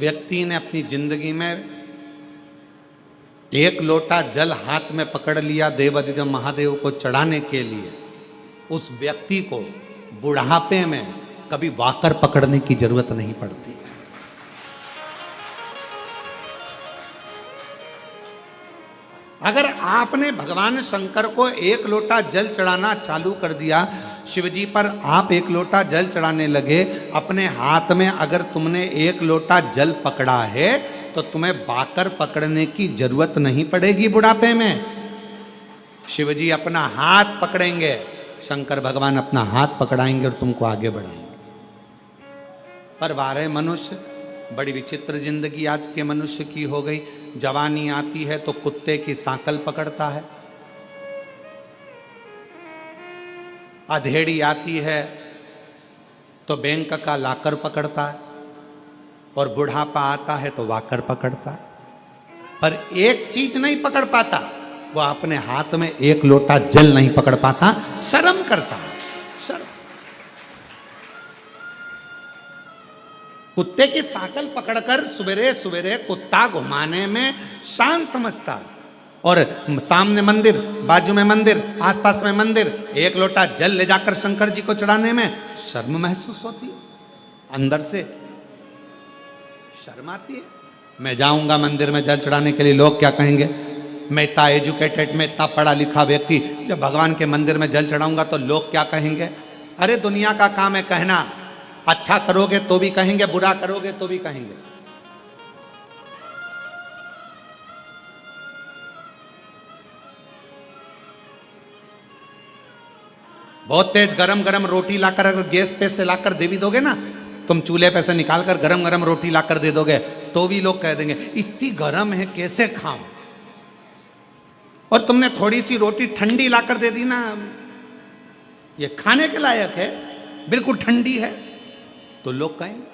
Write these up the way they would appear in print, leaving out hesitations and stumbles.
व्यक्ति ने अपनी जिंदगी में एक लोटा जल हाथ में पकड़ लिया देवाधिदेव महादेव को चढ़ाने के लिए, उस व्यक्ति को बुढ़ापे में कभी वाकर पकड़ने की जरूरत नहीं पड़ती। अगर आपने भगवान शंकर को एक लोटा जल चढ़ाना चालू कर दिया, शिवजी पर आप एक लोटा जल चढ़ाने लगे, अपने हाथ में अगर तुमने एक लोटा जल पकड़ा है तो तुम्हें वाकर पकड़ने की जरूरत नहीं पड़ेगी बुढ़ापे में। शिवजी अपना हाथ पकड़ेंगे, शंकर भगवान अपना हाथ पकड़ाएंगे और तुमको आगे बढ़ाएंगे। पर वारे मनुष्य, बड़ी विचित्र जिंदगी आज के मनुष्य की हो गई। जवानी आती है तो कुत्ते की सांकल पकड़ता है, अधेड़ी आती है तो बैंक का लाकर पकड़ता है, और बुढ़ापा आता है तो वाकर पकड़ता है। पर एक चीज नहीं पकड़ पाता, वो अपने हाथ में एक लोटा जल नहीं पकड़ पाता, शर्म करता है। शर्म। कुत्ते की सांकल पकड़कर सवेरे सवेरे कुत्ता घुमाने में शान समझता है, और सामने मंदिर, बाजू में मंदिर, आसपास में मंदिर, एक लोटा जल ले जाकर शंकर जी को चढ़ाने में शर्म महसूस होती है, अंदर से शर्म आती है। मैं जाऊंगा मंदिर में जल चढ़ाने के लिए, लोग क्या कहेंगे? मैं इतना एजुकेटेड, मैं इतना पढ़ा लिखा व्यक्ति, जब भगवान के मंदिर में जल चढ़ाऊंगा तो लोग क्या कहेंगे? अरे दुनिया का काम है कहना, अच्छा करोगे तो भी कहेंगे, बुरा करोगे तो भी कहेंगे। बहुत तेज गरम गरम रोटी लाकर अगर गैस पे से लाकर दे भी दोगे ना, तुम चूल्हे पे से निकालकर गरम गरम रोटी लाकर दे दोगे तो भी लोग कह देंगे इतनी गरम है कैसे खाऊं। और तुमने थोड़ी सी रोटी ठंडी लाकर दे दी ना, ये खाने के लायक है, बिल्कुल ठंडी है, तो लोग कहेंगे।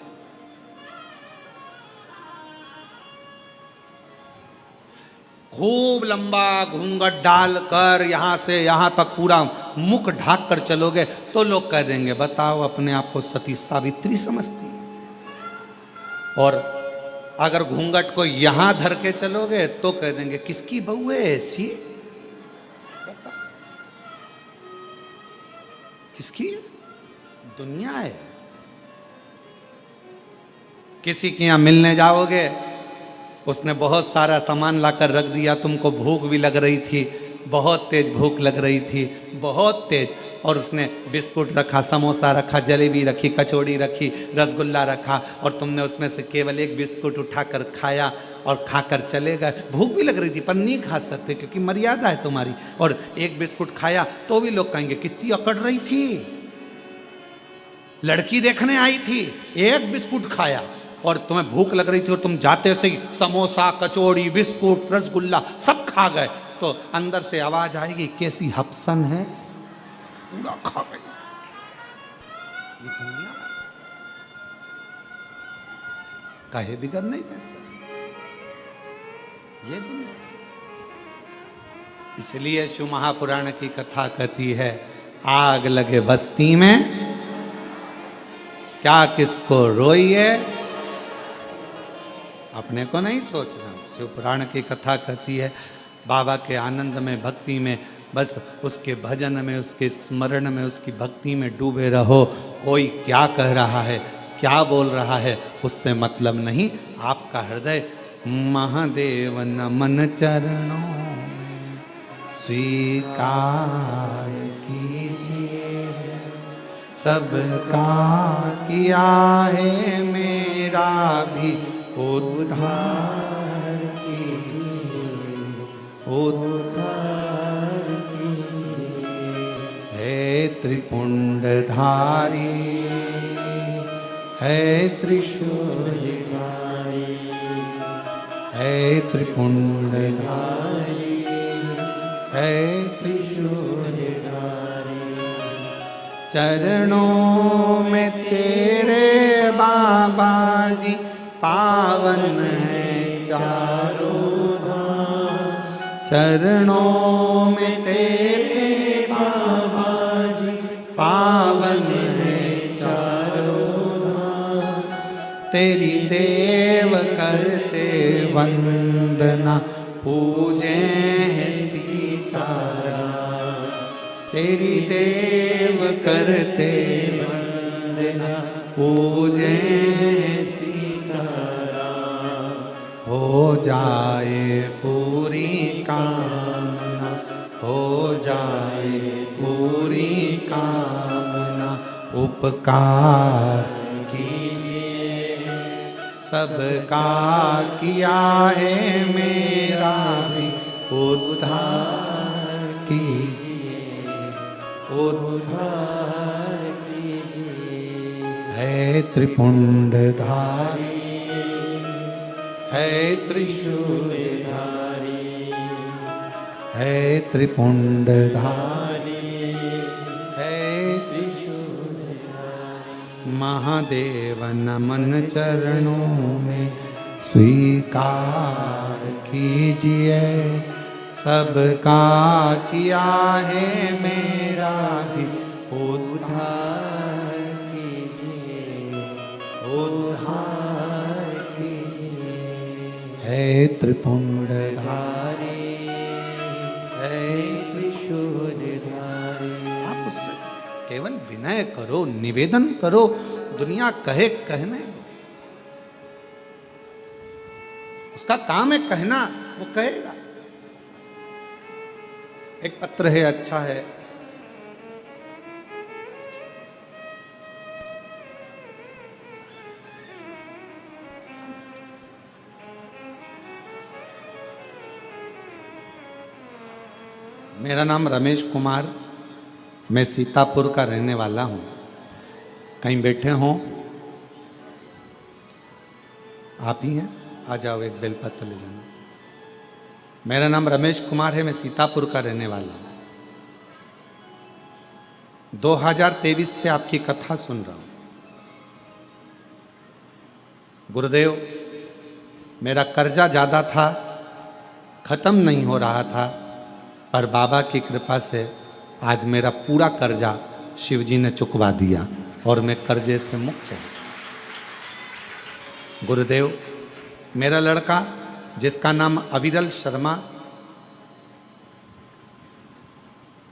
खूब लंबा घूंघट डालकर यहां से यहां तक पूरा मुख ढाक कर चलोगे तो लोग कह देंगे बताओ अपने आप को सती सावित्री समझती है। और अगर घूंघट को यहां धर के चलोगे तो कह देंगे किसकी बहू है ऐसी, किसकी दुनिया है। किसी के यहां मिलने जाओगे, उसने बहुत सारा सामान लाकर रख दिया, तुमको भूख भी लग रही थी, बहुत तेज भूख लग रही थी, बहुत तेज, और उसने बिस्कुट रखा, समोसा रखा, जलेबी रखी, कचौड़ी रखी, रसगुल्ला रखा, और तुमने उसमें से केवल एक बिस्कुट उठाकर खाया और खाकर चले गए। भूख भी लग रही थी पर नहीं खा सकते क्योंकि मर्यादा है तुम्हारी, और एक बिस्कुट खाया तो भी लोग कहेंगे कितनी अकड़ रही थी, लड़की देखने आई थी, एक बिस्कुट खाया, और तुम्हें भूख लग रही थी और तुम जाते से ही समोसा, कचौड़ी, बिस्कुट, रसगुल्ला सब खा गए, तो अंदर से आवाज आएगी कैसी हपसन है, पूरा खा गई। ये दुनिया काहे बिगड़ नहीं कैसे, ये दुनिया। इसलिए शिव महापुराण की कथा कहती है आग लगे बस्ती में क्या किसको रोइए, अपने को नहीं सोचना। शिव पुराण की कथा कहती है बाबा के आनंद में, भक्ति में, बस उसके भजन में, उसके स्मरण में, उसकी भक्ति में डूबे रहो। कोई क्या कह रहा है, क्या बोल रहा है, उससे मतलब नहीं। आपका हृदय महादेव नमन चरणों में स्वीकार कीजिए, सबका किया है मेरा भी उद्धार कीजिए, उद्धार कीजिए। है त्रिपुंडधारी, है त्रिशूलधारी, है त्रिपुंडधारी, है त्रिशूलधारी। चरणों में तेरे बाबा जी पावन है चारों धाम, चरणों में तेरे बाबा जी पावन है चारों धाम। तेरी देव करते वंदना, पूजे सीताराम। तेरी देव करते वंदना, पूजे सीताराम। हो जाए पूरी कामना, हो जाए पूरी कामना। उपकार कीजिए सबका किया है, मेरा भी उद्धार कीजिए, उद्धार कीजिए। है त्रिपुंडधारी, है त्रिशूलधारी, है त्रिपुंडधारी, है त्रिशूलधारी। महादेव नमन चरणों में स्वीकार कीजिए, सबका किया है, मेरा भी उद्धार कीजिए, उद्धार कीजिए। है त्रिपुंडधारी, है त्रिशूलधारी। आप उससे केवल विनय करो, निवेदन करो, दुनिया कहे कहने दो। उसका काम है कहना, वो कहेगा। एक पत्र है, अच्छा है। मेरा नाम रमेश कुमार, मैं सीतापुर का रहने वाला हूँ। कहीं बैठे हों? आप ही हैं? आ जाओ, एक बेलपत्र ले जाना। मेरा नाम रमेश कुमार है, मैं सीतापुर का रहने वाला हूँ। 2023 से आपकी कथा सुन रहा हूँ। गुरुदेव, मेरा कर्जा ज़्यादा था, ख़त्म नहीं हो रहा था, पर बाबा की कृपा से आज मेरा पूरा कर्जा शिवजी ने चुकवा दिया और मैं कर्जे से मुक्त हूँ। गुरुदेव, मेरा लड़का जिसका नाम अविरल शर्मा,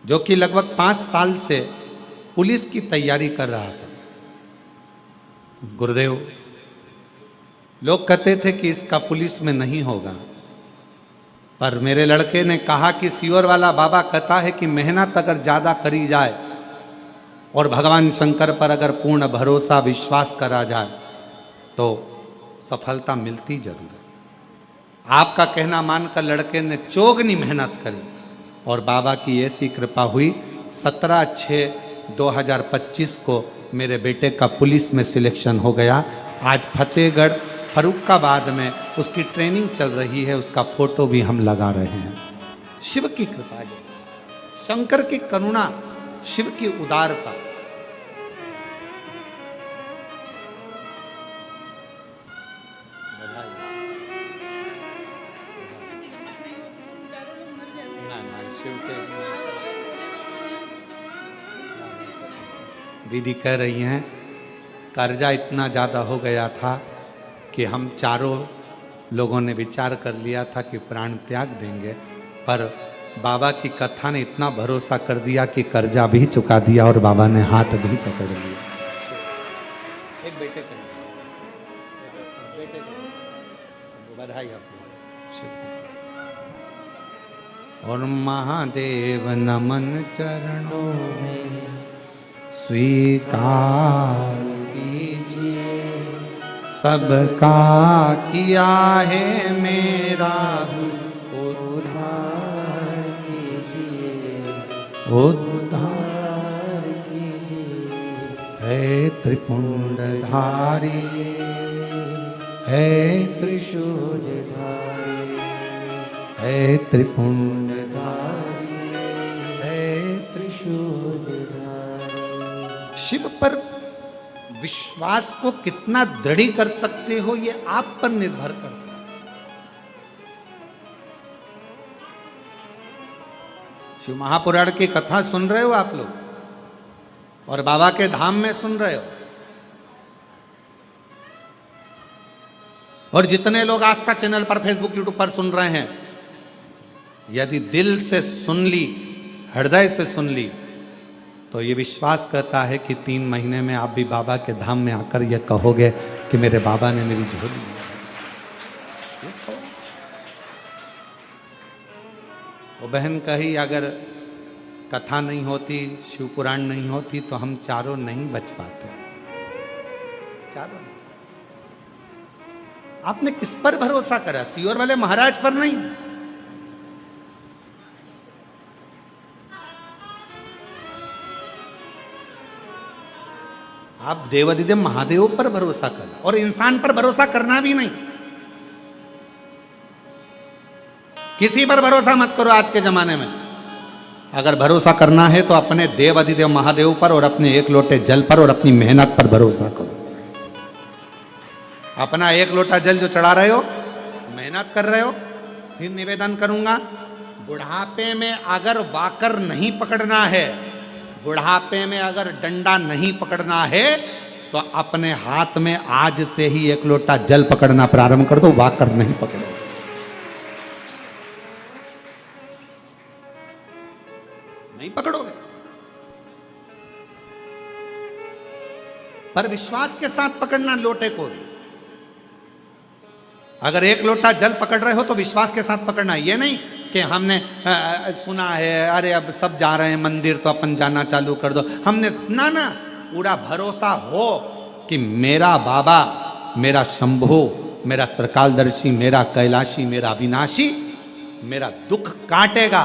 जो कि लगभग 5 साल से पुलिस की तैयारी कर रहा था। गुरुदेव, लोग कहते थे कि इसका पुलिस में नहीं होगा, पर मेरे लड़के ने कहा कि सियोर वाला बाबा कहता है कि मेहनत अगर ज़्यादा करी जाए और भगवान शंकर पर अगर पूर्ण भरोसा विश्वास करा जाए तो सफलता मिलती जरूर है। आपका कहना मानकर लड़के ने चौगनी मेहनत करी और बाबा की ऐसी कृपा हुई, 17/6/2025 को मेरे बेटे का पुलिस में सिलेक्शन हो गया। आज फतेहगढ़ फरुखाबाद में उसकी ट्रेनिंग चल रही है, उसका फोटो भी हम लगा रहे हैं। शिव की कृपा है, शंकर की करुणा, शिव की उदारता। दीदी कह रही हैं कर्जा इतना ज़्यादा हो गया था कि हम चारों लोगों ने विचार कर लिया था कि प्राण त्याग देंगे, पर बाबा की कथा ने इतना भरोसा कर दिया कि कर्जा भी चुका दिया और बाबा ने हाथ भी पकड़ लिया। एक बेटे को बधाई आपको। और महादेव नमन चरणों में स्वीकार कीजिए, सबका किया है, मेरा उद्धार कीजिए, उद्धार कीजिए। है त्रिपुंडधारी, है त्रिशूलधारी, है त्रिपुंडधारी, है त्रिशूलधारी। शिव पर विश्वास को कितना दृढ़ कर सकते हो, ये आप पर निर्भर करता है। शिव महापुराण की कथा सुन रहे हो आप लोग और बाबा के धाम में सुन रहे हो, और जितने लोग आस्था चैनल पर, फेसबुक, यूट्यूब पर सुन रहे हैं, यदि दिल से सुन ली, हृदय से सुन ली, तो ये विश्वास करता है कि 3 महीने में आप भी बाबा के धाम में आकर ये कहोगे कि मेरे बाबा ने मेरी झोली। वो बहन कही, अगर कथा नहीं होती, शिव पुराण नहीं होती, तो हम चारों नहीं बच पाते। चारों नहीं। आपने किस पर भरोसा करा? सीहोर वाले महाराज पर नहीं। आप देवाधिदेव महादेव पर भरोसा करो, और इंसान पर भरोसा करना भी नहीं। किसी पर भरोसा मत करो आज के जमाने में। अगर भरोसा करना है तो अपने देवाधिदेव महादेव पर और अपने एक लोटे जल पर और अपनी मेहनत पर भरोसा करो। अपना एक लोटा जल जो चढ़ा रहे हो, मेहनत कर रहे हो, फिर निवेदन करूंगा, बुढ़ापे में अगर वाकर नहीं पकड़ना है, बुढ़ापे में अगर डंडा नहीं पकड़ना है, तो अपने हाथ में आज से ही एक लोटा जल पकड़ना प्रारंभ कर दो, वाकर नहीं पकड़ो। नहीं पकड़ोगे, पर विश्वास के साथ पकड़ना लोटे को। अगर एक लोटा जल पकड़ रहे हो तो विश्वास के साथ पकड़ना। ये नहीं कि हमने सुना है, अरे अब सब जा रहे हैं मंदिर तो अपन जाना चालू कर दो। हमने ना ना, पूरा भरोसा हो कि मेरा बाबा, मेरा शंभु, मेरा त्रिकालदर्शी, मेरा कैलाशी, मेरा अविनाशी मेरा दुख काटेगा,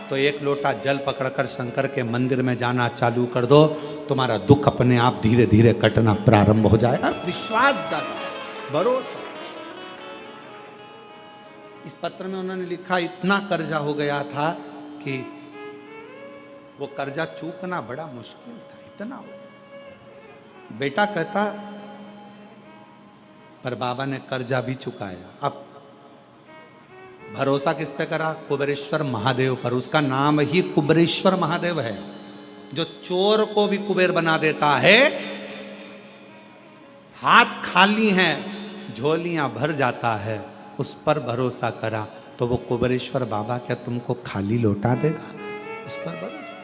तो एक लोटा जल पकड़कर शंकर के मंदिर में जाना चालू कर दो, तुम्हारा दुख अपने आप धीरे धीरे कटना प्रारंभ हो जाएगा। विश्वास जागा, भरोसा। इस पत्र में उन्होंने लिखा, इतना कर्जा हो गया था कि वो कर्जा चूकना बड़ा मुश्किल था, इतना हो गया। बेटा कहता, पर बाबा ने कर्जा भी चुकाया। अब भरोसा किस पे करा? कुबेरेश्वर महादेव पर। उसका नाम ही कुबेरेश्वर महादेव है, जो चोर को भी कुबेर बना देता है। हाथ खाली हैं, झोलियां भर जाता है, उस पर भरोसा करा तो वो कुबेरेश्वर बाबा क्या तुमको खाली लौटा देगा? उस पर भरोसा।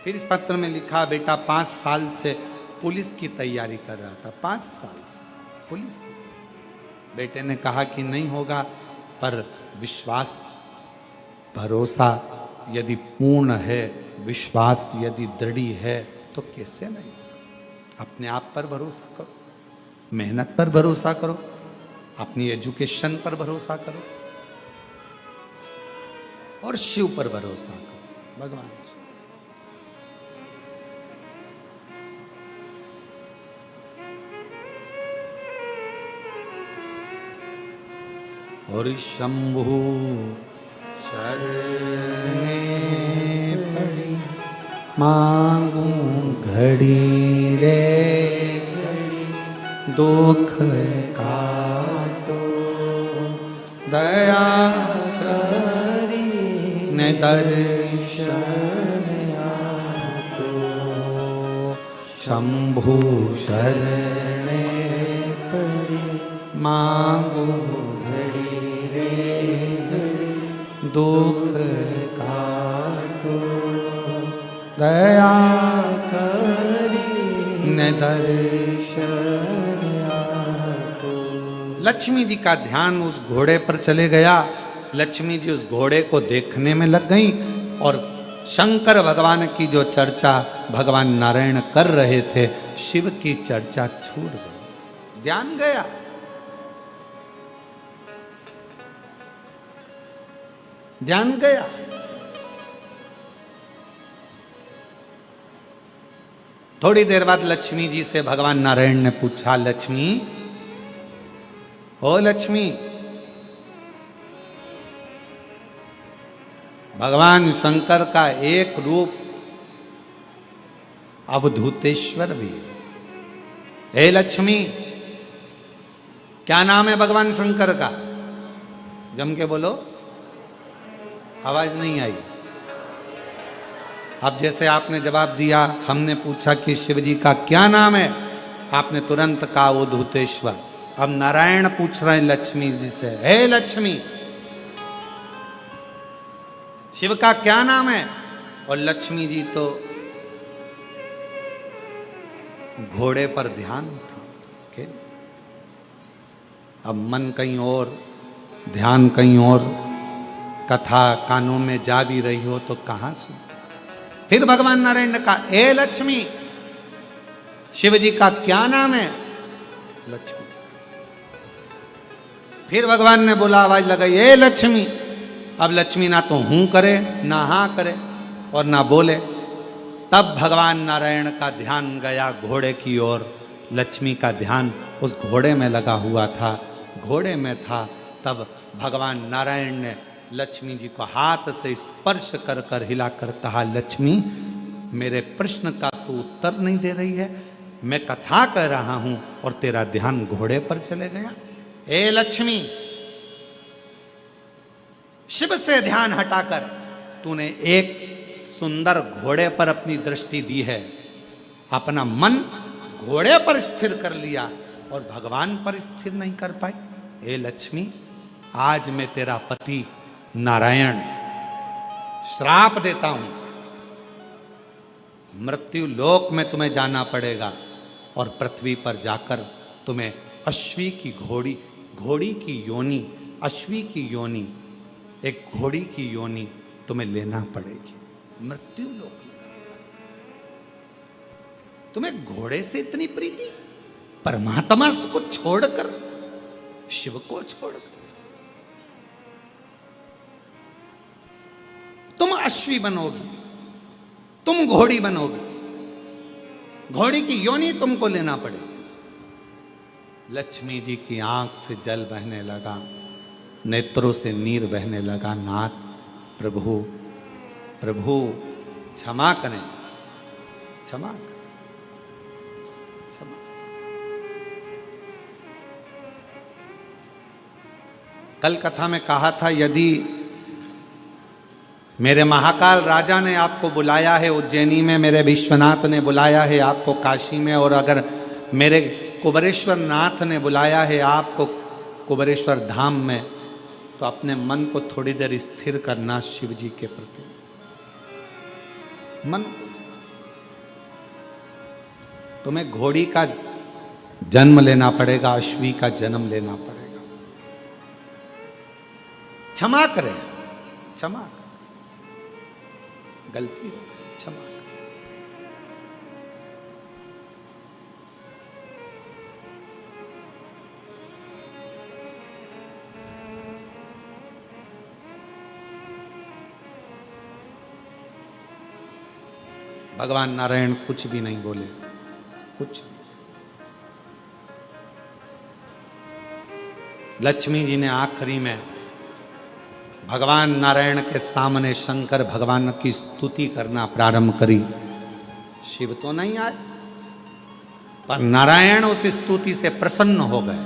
फिर इस पत्र में लिखा, बेटा 5 साल से पुलिस की तैयारी कर रहा था, 5 साल से पुलिस की। बेटे ने कहा कि नहीं होगा, पर विश्वास, भरोसा यदि पूर्ण है, विश्वास यदि दृढ़ है, तो कैसे नहीं? अपने आप पर भरोसा करो, मेहनत पर भरोसा करो, अपनी एजुकेशन पर भरोसा करो, और शिव पर भरोसा करो, भगवान से। और शंभु शरणे पड़ी, मांगू घड़ी रे घड़ी, दुख काटो दया करी ने दर्शन आतो। शंभु शरणे पड़ी, मांगू दुख काटो दया करी न दर्शन आतो। लक्ष्मी जी का ध्यान उस घोड़े पर चले गया। लक्ष्मी जी उस घोड़े को देखने में लग गई, और शंकर भगवान की जो चर्चा भगवान नारायण कर रहे थे, शिव की चर्चा छूट गई, ध्यान गया। ध्यान गया। थोड़ी देर बाद लक्ष्मी जी से भगवान नारायण ने पूछा, लक्ष्मी, ओ लक्ष्मी, भगवान शंकर का एक रूप अवधूतेश्वर भी है। हे लक्ष्मी, क्या नाम है भगवान शंकर का? जम के बोलो। आवाज नहीं आई। अब जैसे आपने जवाब दिया, हमने पूछा कि शिव जी का क्या नाम है, आपने तुरंत कहा अवधूतेश्वर। अब नारायण पूछ रहे हैं लक्ष्मी जी से, हे लक्ष्मी, शिव का क्या नाम है? और लक्ष्मी जी तो घोड़े पर ध्यान था। अब मन कहीं और, ध्यान कहीं और, कथा कानों में जा भी रही हो तो कहां सुन। फिर भगवान नारायण ने कहा, ए लक्ष्मी, शिव जी का क्या नाम है? लक्ष्मी। फिर भगवान ने बोला, आवाज लगाई, ए लक्ष्मी। अब लक्ष्मी ना तो हूं करे, ना हां करे और ना बोले। तब भगवान नारायण का ध्यान गया घोड़े की ओर। लक्ष्मी का ध्यान उस घोड़े में लगा हुआ था, घोड़े में था। तब भगवान नारायण ने लक्ष्मी जी को हाथ से स्पर्श कर कर हिलाकर कहा, लक्ष्मी, मेरे प्रश्न का तू उत्तर नहीं दे रही है। मैं कथा कह रहा हूं और तेरा ध्यान घोड़े पर चले गया। ए लक्ष्मी, शिव से ध्यान हटाकर तूने एक सुंदर घोड़े पर अपनी दृष्टि दी है, अपना मन घोड़े पर स्थिर कर लिया और भगवान पर स्थिर नहीं कर पाई। हे लक्ष्मी, आज मैं तेरा पति नारायण श्राप देता हूं, मृत्यु लोक में तुम्हें जाना पड़ेगा और पृथ्वी पर जाकर तुम्हें अश्वी की घोड़ी की योनि, अश्वी की योनि, एक घोड़ी की योनि तुम्हें लेना पड़ेगी। मृत्यु लोक, तुम्हें घोड़े से इतनी प्रीति, परमात्मा को छोड़कर, शिव को छोड़कर तुम अश्वी बनोगी, तुम घोड़ी बनोगी, घोड़ी की योनि तुमको लेना पड़ेगी। लक्ष्मी जी की आंख से जल बहने लगा, नेत्रों से नीर बहने लगा। नाथ, प्रभु, प्रभु क्षमा करें, क्षमा करें, क्षमा। कल कथा में कहा था, यदि मेरे महाकाल राजा ने आपको बुलाया है उज्जैनी में, मेरे विश्वनाथ ने बुलाया है आपको काशी में, और अगर मेरे कुबेरेश्वर नाथ ने बुलाया है आपको कुबेरेश्वर धाम में, तो अपने मन को थोड़ी देर स्थिर करना शिव जी के प्रति। मन को स्थिर। तुम्हें घोड़ी का जन्म लेना पड़ेगा, अश्वी का जन्म लेना पड़ेगा। क्षमा करें, क्षमा करें, गलती हो गई, क्षमा करें। भगवान नारायण कुछ भी नहीं बोले, कुछ। लक्ष्मी जी ने आखिरी में भगवान नारायण के सामने शंकर भगवान की स्तुति करना प्रारंभ करी। शिव तो नहीं आए, पर नारायण उस स्तुति से प्रसन्न हो गए।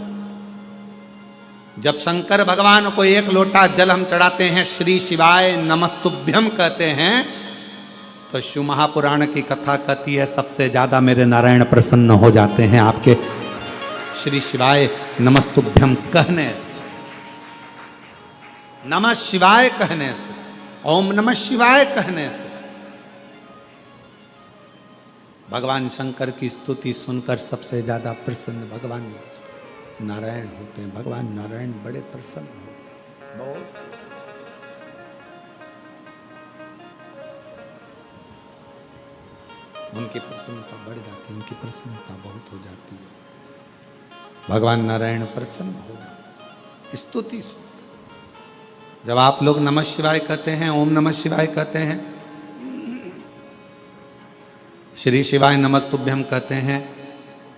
जब शंकर भगवान को एक लोटा जल हम चढ़ाते हैं, श्री शिवाय नमस्तुभ्यम कहते हैं, तो शिव महापुराण की कथा कहती है सबसे ज्यादा मेरे नारायण प्रसन्न हो जाते हैं आपके श्री शिवाय नमस्तुभ्यम कहने से, नमः शिवाय कहने से, ओम नमः शिवाय कहने से। भगवान शंकर की स्तुति सुनकर सबसे ज्यादा प्रसन्न भगवान नारायण होते हैं। भगवान नारायण बड़े प्रसन्न होते, बहुत। उनकी प्रसन्नता बढ़ जाती है, उनकी प्रसन्नता बहुत हो जाती है। भगवान नारायण प्रसन्न हो जाते, स्तुति सुन। जब आप लोग नमः शिवाय कहते हैं, ओम नमः शिवाय कहते हैं, श्री शिवाय नमस्तुभ्यम कहते हैं,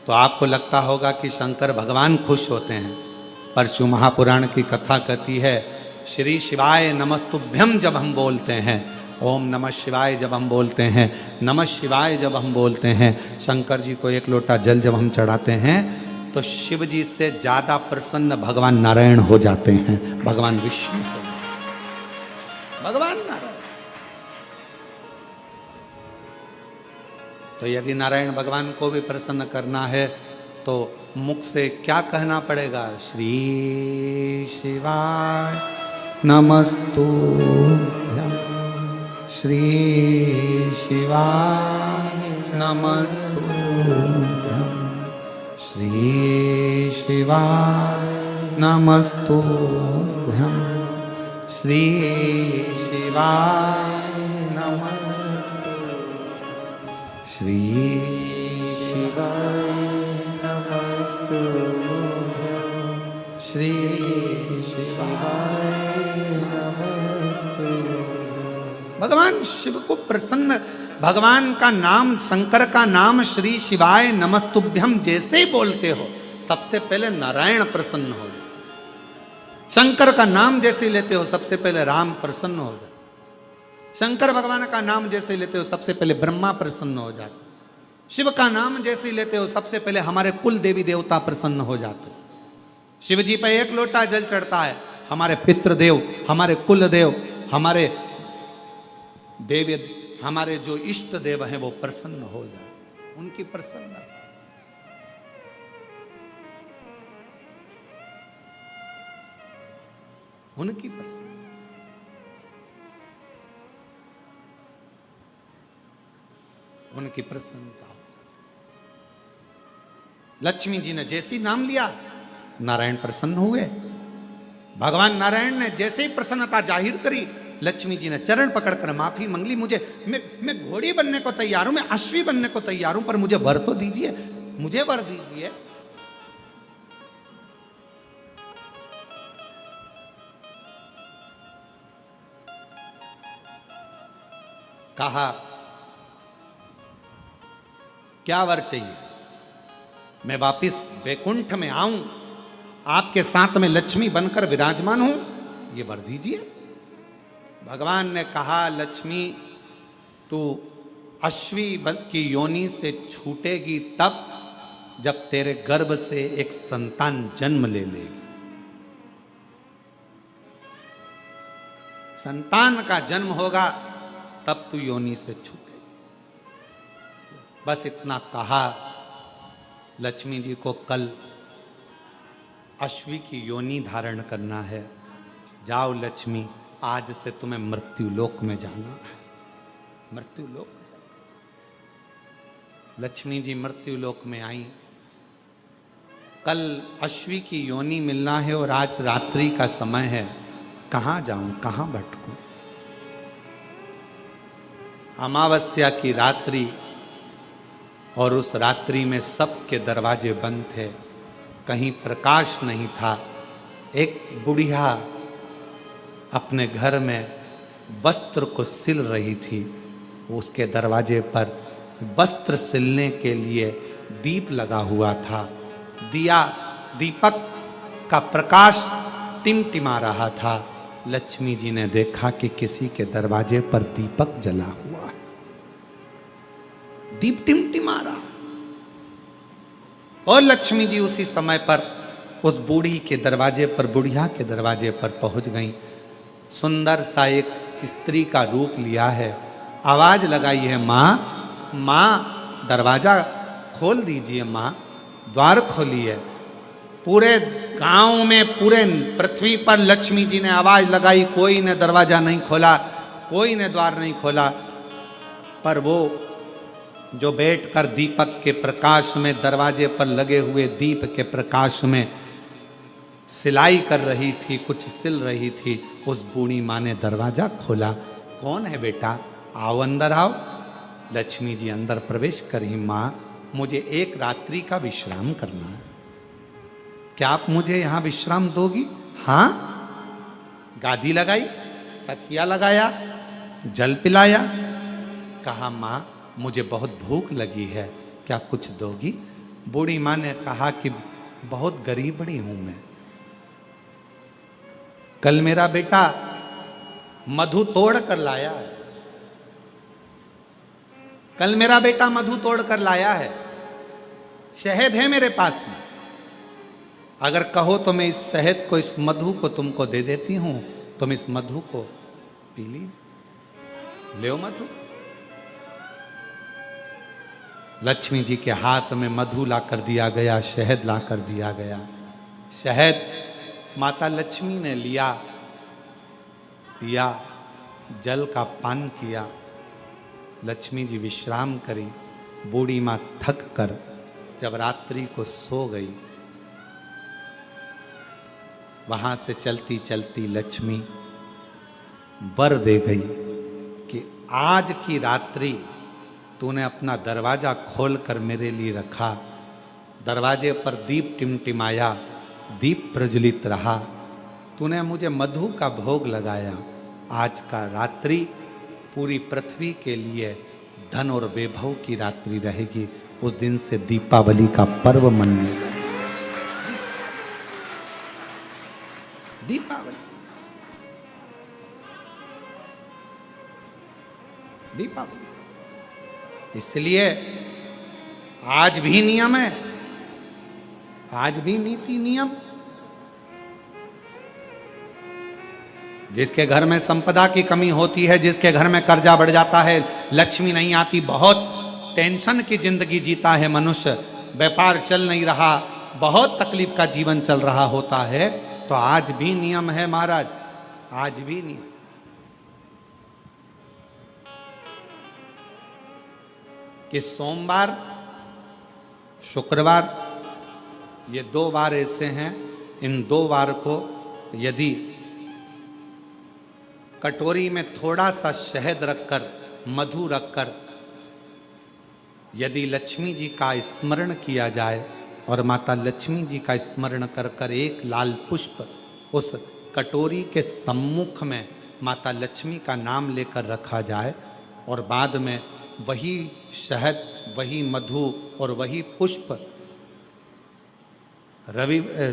तो आपको लगता होगा कि शंकर भगवान खुश होते हैं। पर शिव महापुराण की कथा कहती है, श्री शिवाय नमस्तुभ्यम जब हम बोलते हैं, ओम नमः शिवाय जब हम बोलते हैं, नमः शिवाय जब हम बोलते हैं, शंकर जी को एक लोटा जल जब हम चढ़ाते हैं, तो शिव जी से ज्यादा प्रसन्न भगवान नारायण हो जाते हैं। भगवान विष्णु, भगवान नारायण। तो यदि नारायण भगवान को भी प्रसन्न करना है तो मुख से क्या कहना पड़ेगा? श्री शिवाय नमस्तुभ्यं, श्री शिवाय नमस्तुभ्यं, श्री शिवाय नमस्तुभ्यं, श्री शिवाय नमस्तुभ्यं, श्री शिवाय नमस्तुभ्यं, श्री शिवाय नमस्तुभ्यं। भगवान शिव को प्रसन्न, भगवान का नाम, शंकर का नाम श्री शिवाय नमस्तुभ्यम जैसे ही बोलते हो, सबसे पहले नारायण प्रसन्न हो जाए। शंकर का नाम जैसे लेते हो, सबसे पहले राम प्रसन्न हो जाए। शंकर भगवान का नाम जैसे लेते हो, सबसे पहले ब्रह्मा प्रसन्न हो जाते। शिव का नाम जैसे लेते हो, सबसे पहले हमारे कुल देवी देवता प्रसन्न हो जाते। शिव जी पर एक लोटा जल चढ़ता है, हमारे पितृदेव, हमारे कुल देव, हमारे देव, हमारे जो इष्ट देव हैं वो प्रसन्न हो जाते, उनकी प्रसन्नता। उनकी प्रसन्नता, उनकी प्रसन्नता। लक्ष्मी जी ने जैसे ही नाम लिया, नारायण प्रसन्न हुए। भगवान नारायण ने जैसे ही प्रसन्नता जाहिर करी, लक्ष्मी जी ने चरण पकड़कर माफी मांग ली। मैं घोड़ी बनने को तैयार हूं, मैं अश्वी बनने को तैयार हूं, पर मुझे वर तो दीजिए, मुझे वर दीजिए। कहा क्या वर चाहिए? मैं वापिस वैकुंठ में आऊं, आपके साथ में लक्ष्मी बनकर विराजमान हूं, ये वर दीजिए। भगवान ने कहा, लक्ष्मी तू अश्वी की योनि से छूटेगी तब जब तेरे गर्भ से एक संतान जन्म ले लेगी। संतान का जन्म होगा तब तू योनि से छूटेगी। बस इतना कहा। लक्ष्मी जी को कल अश्वी की योनि धारण करना है। जाओ लक्ष्मी, आज से तुम्हें मृत्यु लोक में जाना है। मृत्यु लोक। लक्ष्मी जी मृत्यु लोक में आई। कल अश्वी की योनि मिलना है और आज रात्रि का समय है। कहां जाऊं, कहां भटकूं? अमावस्या की रात्रि, और उस रात्रि में सबके दरवाजे बंद थे, कहीं प्रकाश नहीं था। एक बुढ़िया अपने घर में वस्त्र को सिल रही थी। उसके दरवाजे पर वस्त्र सिलने के लिए दीप लगा हुआ था। दीपक का प्रकाश टिमटिमा रहा था। लक्ष्मी जी ने देखा कि किसी के दरवाजे पर दीपक जला हुआ है, दीप टिमटिमा रहा। और लक्ष्मी जी उसी समय पर उस बूढ़ी के दरवाजे पर, बुढ़िया के दरवाजे पर पहुंच गई। सुंदर सा एक स्त्री का रूप लिया है। आवाज लगाई है, माँ माँ दरवाजा खोल दीजिए, माँ द्वार खोलिए। पूरे गांव में, पूरे पृथ्वी पर लक्ष्मी जी ने आवाज लगाई, कोई ने दरवाजा नहीं खोला, कोई ने द्वार नहीं खोला। पर वो जो बैठकर दीपक के प्रकाश में, दरवाजे पर लगे हुए दीप के प्रकाश में सिलाई कर रही थी, कुछ सिल रही थी, उस बूढ़ी माँ ने दरवाजा खोला। कौन है बेटा? आओ अंदर आओ। लक्ष्मी जी अंदर प्रवेश करी। माँ मुझे एक रात्रि का विश्राम करना है, क्या आप मुझे यहां विश्राम दोगी? हाँ। गादी लगाई, तकिया लगाया, जल पिलाया। कहा माँ मुझे बहुत भूख लगी है, क्या कुछ दोगी? बूढ़ी माँ ने कहा कि बहुत गरीबड़ी हूं मैं। कल मेरा बेटा मधु तोड़ कर लाया है, कल मेरा बेटा मधु तोड़ कर लाया है। शहद है मेरे पास में, अगर कहो तो मैं इस शहद को, इस मधु को तुमको दे देती हूं, तुम इस मधु को पी लीजिए। ले मधु। लक्ष्मी जी के हाथ में मधु ला कर दिया गया, शहद ला कर दिया गया। शहद माता लक्ष्मी ने लिया, पिया, जल का पान किया। लक्ष्मी जी विश्राम करी। बूढ़ी माँ थक कर जब रात्रि को सो गई, वहां से चलती चलती लक्ष्मी वर दे गई कि आज की रात्रि तूने अपना दरवाजा खोलकर मेरे लिए रखा, दरवाजे पर दीप टिमटिमाया, दीप प्रज्वलित रहा, तूने मुझे मधु का भोग लगाया। आज का रात्रि पूरी पृथ्वी के लिए धन और वैभव की रात्रि रहेगी। उस दिन से दीपावली का पर्व मनने लगा। दीपावली, दीपावली इसलिए आज भी नियम है, आज भी नीति नियम। जिसके घर में संपदा की कमी होती है, जिसके घर में कर्जा बढ़ जाता है, लक्ष्मी नहीं आती, बहुत टेंशन की जिंदगी जीता है मनुष्य, व्यापार चल नहीं रहा, बहुत तकलीफ का जीवन चल रहा होता है, तो आज भी नियम है महाराज, आज भी नियम। कि सोमवार, शुक्रवार, ये 2 वार ऐसे हैं, इन 2 वार को यदि कटोरी में थोड़ा सा शहद रखकर, मधु रखकर यदि लक्ष्मी जी का स्मरण किया जाए और माता लक्ष्मी जी का स्मरण कर कर एक लाल पुष्प उस कटोरी के सम्मुख में माता लक्ष्मी का नाम लेकर रखा जाए और बाद में वही शहद, वही मधु और वही पुष्प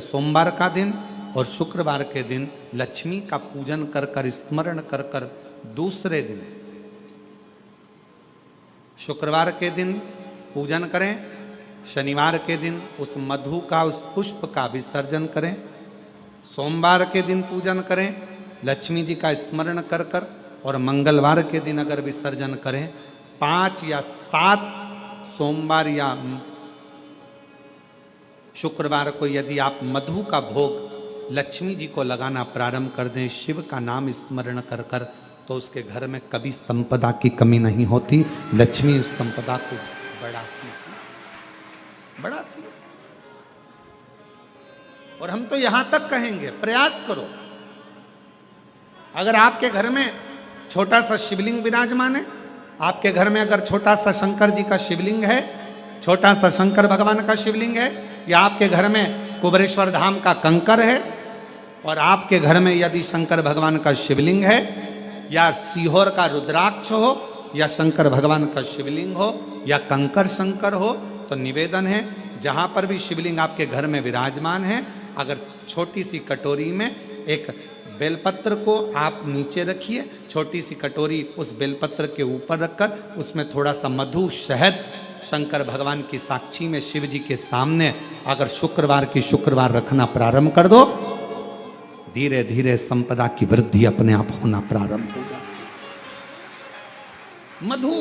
सोमवार का दिन और शुक्रवार के दिन लक्ष्मी का पूजन कर कर, स्मरण कर कर, दूसरे दिन शुक्रवार के दिन पूजन करें, शनिवार के दिन उस मधु का, उस पुष्प का विसर्जन करें, सोमवार के दिन पूजन करें लक्ष्मी जी का स्मरण कर कर, और मंगलवार के दिन अगर विसर्जन करें, 5 या 7 सोमवार या शुक्रवार को यदि आप मधु का भोग लक्ष्मी जी को लगाना प्रारंभ कर दें, शिव का नाम स्मरण कर कर, तो उसके घर में कभी संपदा की कमी नहीं होती। लक्ष्मी उस संपदा को बढ़ाती बढ़ाती। और हम तो यहां तक कहेंगे, प्रयास करो, अगर आपके घर में छोटा सा शिवलिंग विराजमान है, आपके घर में अगर छोटा सा शंकर जी का शिवलिंग है, छोटा सा शंकर भगवान का शिवलिंग है, या आपके घर में कुबेरेश्वर धाम का कंकर है, और आपके घर में यदि शंकर भगवान का शिवलिंग है, या सीहोर का रुद्राक्ष हो, या शंकर भगवान का शिवलिंग हो, या कंकर शंकर हो, तो निवेदन है जहाँ पर भी शिवलिंग आपके घर में विराजमान है, अगर छोटी सी कटोरी में एक बेलपत्र को आप नीचे रखिए, छोटी सी कटोरी उस बेलपत्र के ऊपर रखकर उसमें थोड़ा सा मधु, शहद, शंकर भगवान की साक्षी में शिव जी के सामने अगर शुक्रवार की शुक्रवार रखना प्रारंभ कर दो, धीरे धीरे संपदा की वृद्धि अपने आप होना प्रारंभ होगा। मधु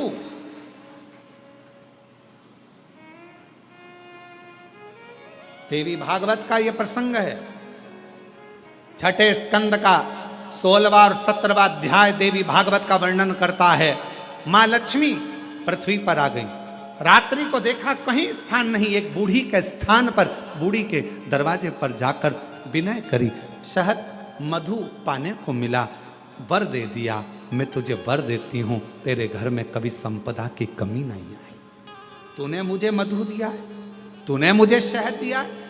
देवी भागवत का यह प्रसंग है, 6ठे स्कंद का 16वां और 17वां अध्याय देवी भागवत का वर्णन करता है। मां लक्ष्मी पृथ्वी पर आ गई, रात्रि को देखा कहीं स्थान नहीं, एक बूढ़ी के स्थान पर, बूढ़ी के दरवाजे पर जाकर विनय करी, शहद मधु पाने को मिला, वर दे दिया, मैं तुझे वर देती हूं, तेरे घर में कभी संपदा की कमी नहीं आई। तूने मुझे मधु दिया है, तूने मुझे शहद दिया है,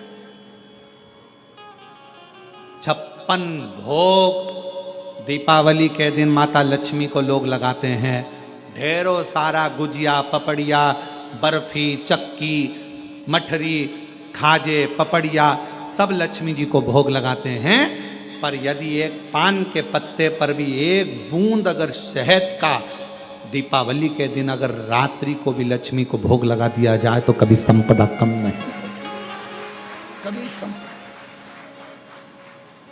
56 भोग दीपावली के दिन माता लक्ष्मी को लोग लगाते हैं, ढेरों सारा गुजिया, पपड़िया, बर्फी, चक्की, मठरी, खाजे, पपड़िया सब लक्ष्मी जी को भोग लगाते हैं। पर यदि एक पान के पत्ते पर भी एक बूंद अगर शहद का दीपावली के दिन अगर रात्रि को भी लक्ष्मी को भोग लगा दिया जाए तो कभी संपदा कम नहीं, कभी संपदा।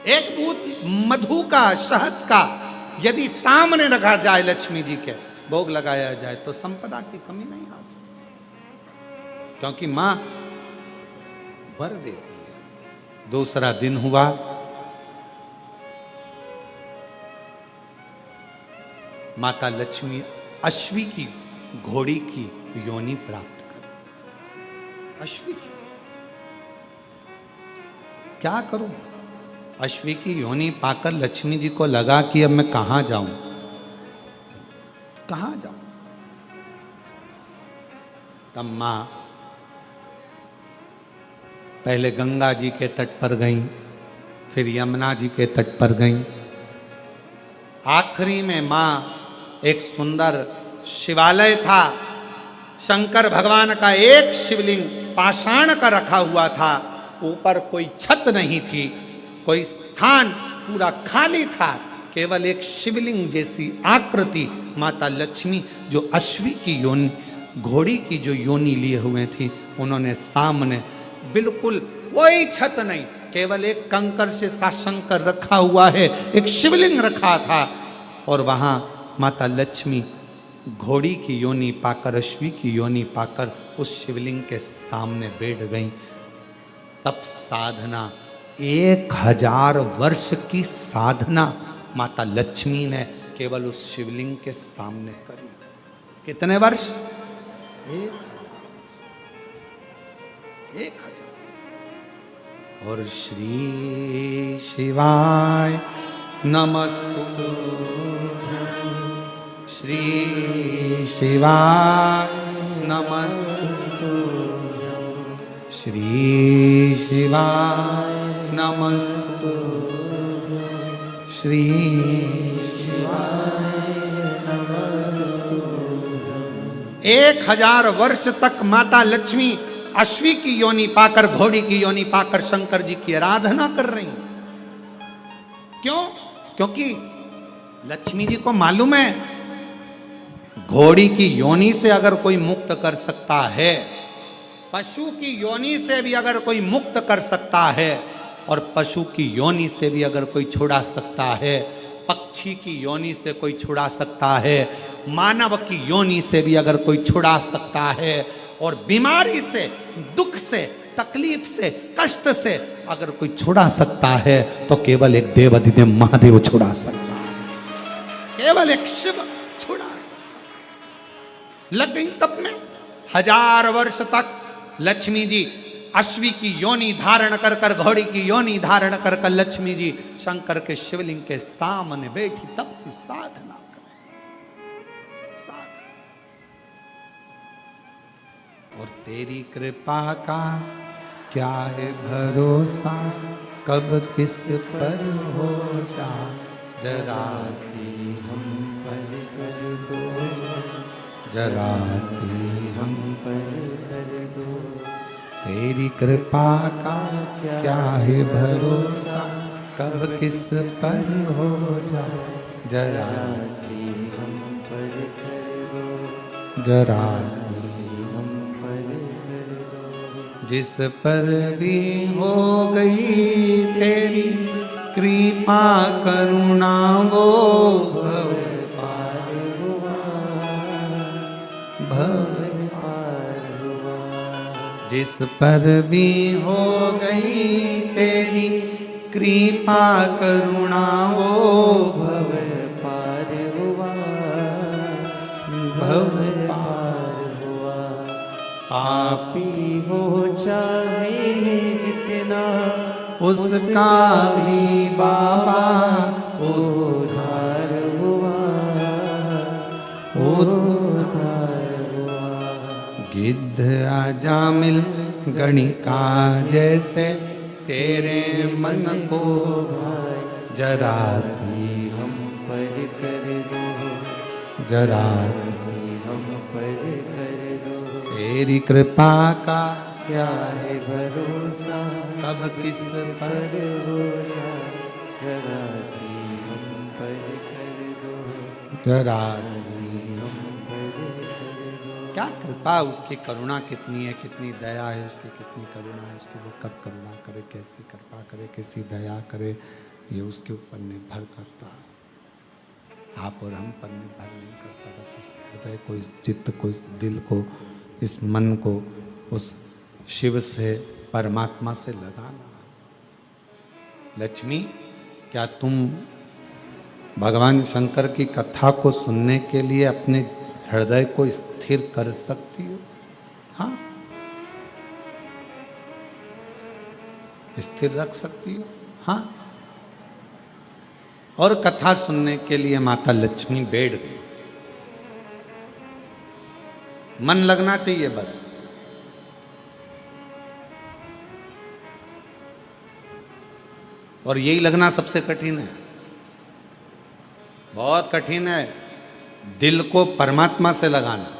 एक बूंद मधु का, शहद का यदि सामने रखा जाए, लक्ष्मी जी के भोग लगाया जाए, तो संपदा की कमी नहीं आ सकती। क्योंकि मां वर देती है। दूसरा दिन हुआ, माता लक्ष्मी अश्वी की घोड़ी की योनि प्राप्त कर। अश्वी की क्या करूं? अश्वी की योनि पाकर लक्ष्मी जी को लगा कि अब मैं कहां जाऊं, कहां जाऊं। तब मां पहले गंगा जी के तट पर गईं, फिर यमुना जी के तट पर गईं। आखिरी में मां एक सुंदर शिवालय था, शंकर भगवान का एक शिवलिंग पाषाण का रखा हुआ था, ऊपर कोई छत नहीं थी, कोई स्थान पूरा खाली था, केवल एक शिवलिंग जैसी आकृति माता लक्ष्मी जो अश्वी की योनि, घोड़ी की जो योनि लिए हुए थी, उन्होंने सामने बिल्कुल कोई छत नहीं, केवल एक कंकर से सा शंकर रखा हुआ है, एक शिवलिंग रखा था, और वहां माता लक्ष्मी घोड़ी की योनि पाकर, अश्वी की योनि पाकर उस शिवलिंग के सामने बैठ गई। तब साधना 1000 वर्ष की साधना माता लक्ष्मी ने केवल उस शिवलिंग के सामने करी। कितने वर्ष? 1000। और श्री शिवाय नमस्तु, श्री शिवाय नमस्तु, श्री शिवाय नमस्तु, श्री शिवाय नमस्तु। 1000 वर्ष तक माता लक्ष्मी अश्वी की योनि पाकर, घोड़ी की योनि पाकर शंकर जी की आराधना कर रही। क्यों? क्योंकि लक्ष्मी जी को मालूम है घोड़ी की योनि से अगर कोई मुक्त कर सकता है, पशु की योनि से भी अगर कोई मुक्त कर सकता है, और पशु की योनि से भी अगर कोई छुड़ा सकता है, पक्षी की योनि से कोई छुड़ा सकता है, मानव की योनि से भी अगर कोई छुड़ा सकता है, और बीमारी से, दुख से, तकलीफ से, कष्ट से अगर कोई छुड़ा सकता है, तो केवल एक देवाधिदेव महादेव छुड़ा सकता है, केवल एक शिव छुड़ा सकता। लग गई तब में 1000 वर्ष तक लक्ष्मी जी अश्वी की योनि धारण कर कर, घोड़ी की योनि धारण कर कर लक्ष्मी जी शंकर के शिवलिंग के सामने बैठी, तब की साधना कर। और तेरी कृपा का क्या है भरोसा, कब किस पर हो जा, जरा सी हम पर कर दो, जरा सी हम पर कर दो। तेरी कृपा का क्या है भरोसा, कब किस पर हो जा, जरा सी हम पर कर दो, जरा सी हम पर कर दो। जिस पर भी हो गई तेरी कृपा करुणा, वो भव पार हुआ, भव पार हुआ। जिस पर भी हो गई तेरी कृपा करुणा, वो भव पार हुआ, भव पार हुआ। पापी हो चाहे जितना, उसका भी बाबा उद्धार हुआ, उद्धार हुआ। गिद्ध अजामिल गणिका जैसे तेरे मन को भाई, जरा सी हम पर कर दो, जरा सी हम पर कर दो। तेरी कृपा का क्या है भरोसा, कब किस पर हो जाए, जरा सी हम पर कर दो, जरा सी हम पर कर दो। क्या कृपा, उसकी करुणा कितनी है, कितनी दया है उसकी, कितनी करुणा है उसकी। वो कब करुणा करे, कैसी कृपा करे, कैसी दया करे, ये उसके ऊपर निर्भर करता है। आप और हम पर निर्भर नहीं करता, बस इस हृदय को, इस चित्त को, इस दिल को, इस मन को उस शिव से, परमात्मा से लगाना। लक्ष्मी, क्या तुम भगवान शंकर की कथा को सुनने के लिए अपने हृदय को स्थिर कर सकती हो? हाँ, स्थिर रख सकती हो। हाँ, और कथा सुनने के लिए माता लक्ष्मी बैठ गई। मन लगना चाहिए बस। और यही लगना सबसे कठिन है, बहुत कठिन है, दिल को परमात्मा से लगाना।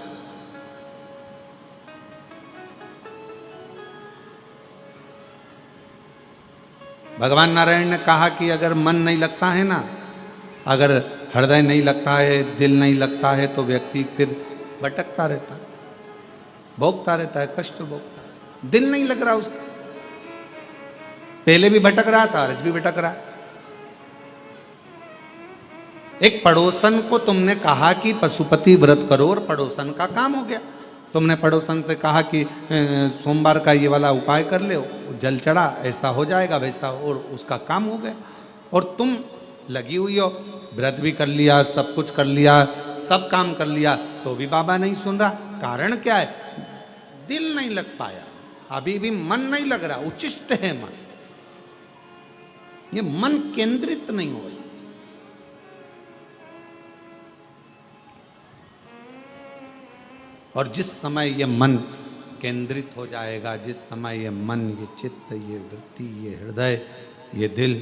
भगवान नारायण ने कहा कि अगर मन नहीं लगता है ना, अगर हृदय नहीं लगता है, दिल नहीं लगता है, तो व्यक्ति फिर भटकता रहता है, भोगता रहता है, कष्ट भोगता है। दिल नहीं लग रहा उसका, पहले भी भटक रहा था, आज भी भटक रहा है। एक पड़ोसन को तुमने कहा कि पशुपति व्रत करो और पड़ोसन का काम हो गया। तुमने पड़ोसन से कहा कि सोमवार का ये वाला उपाय कर ले, जल चढ़ा, ऐसा हो जाएगा वैसा, और उसका काम हो गया। और तुम लगी हुई हो, व्रत भी कर लिया, सब कुछ कर लिया, सब काम कर लिया, तो भी बाबा नहीं सुन रहा। कारण क्या है? दिल नहीं लग पाया, अभी भी मन नहीं लग रहा, उच्चिष्ट है मन, ये मन केंद्रित नहीं हो रहा। और जिस समय ये मन केंद्रित हो जाएगा, जिस समय ये मन, ये चित्त, ये वृत्ति, ये हृदय, ये दिल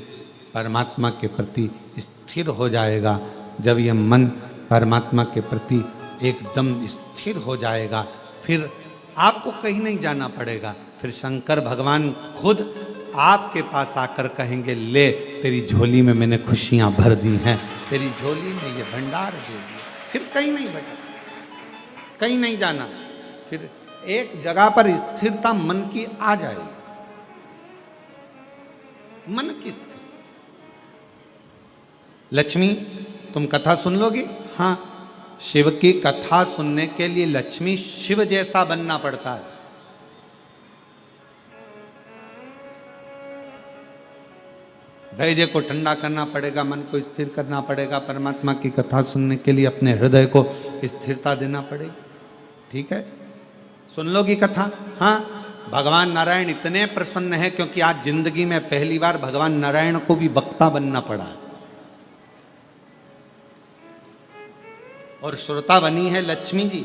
परमात्मा के प्रति स्थिर हो जाएगा, जब ये मन परमात्मा के प्रति एकदम स्थिर हो जाएगा, फिर आपको कहीं नहीं जाना पड़ेगा। फिर शंकर भगवान खुद आपके पास आकर कहेंगे, ले तेरी झोली में मैंने खुशियां भर दी हैं, तेरी झोली में ये भंडार दे दिया। फिर कहीं नहीं भटक, कहीं नहीं जाना, फिर एक जगह पर स्थिरता मन की आ जाएगी। मन की स्थिर। लक्ष्मी, तुम कथा सुन लोगी? हाँ, शिव की कथा सुनने के लिए लक्ष्मी शिव जैसा बनना पड़ता है। धैर्य को ठंडा करना पड़ेगा, मन को स्थिर करना पड़ेगा, परमात्मा की कथा सुनने के लिए अपने हृदय को स्थिरता देना पड़ेगी। ठीक है, सुन लोगी कथा? हाँ, भगवान नारायण इतने प्रसन्न है क्योंकि आज जिंदगी में पहली बार भगवान नारायण को भी वक्ता बनना पड़ा है, और श्रोता बनी है लक्ष्मी जी।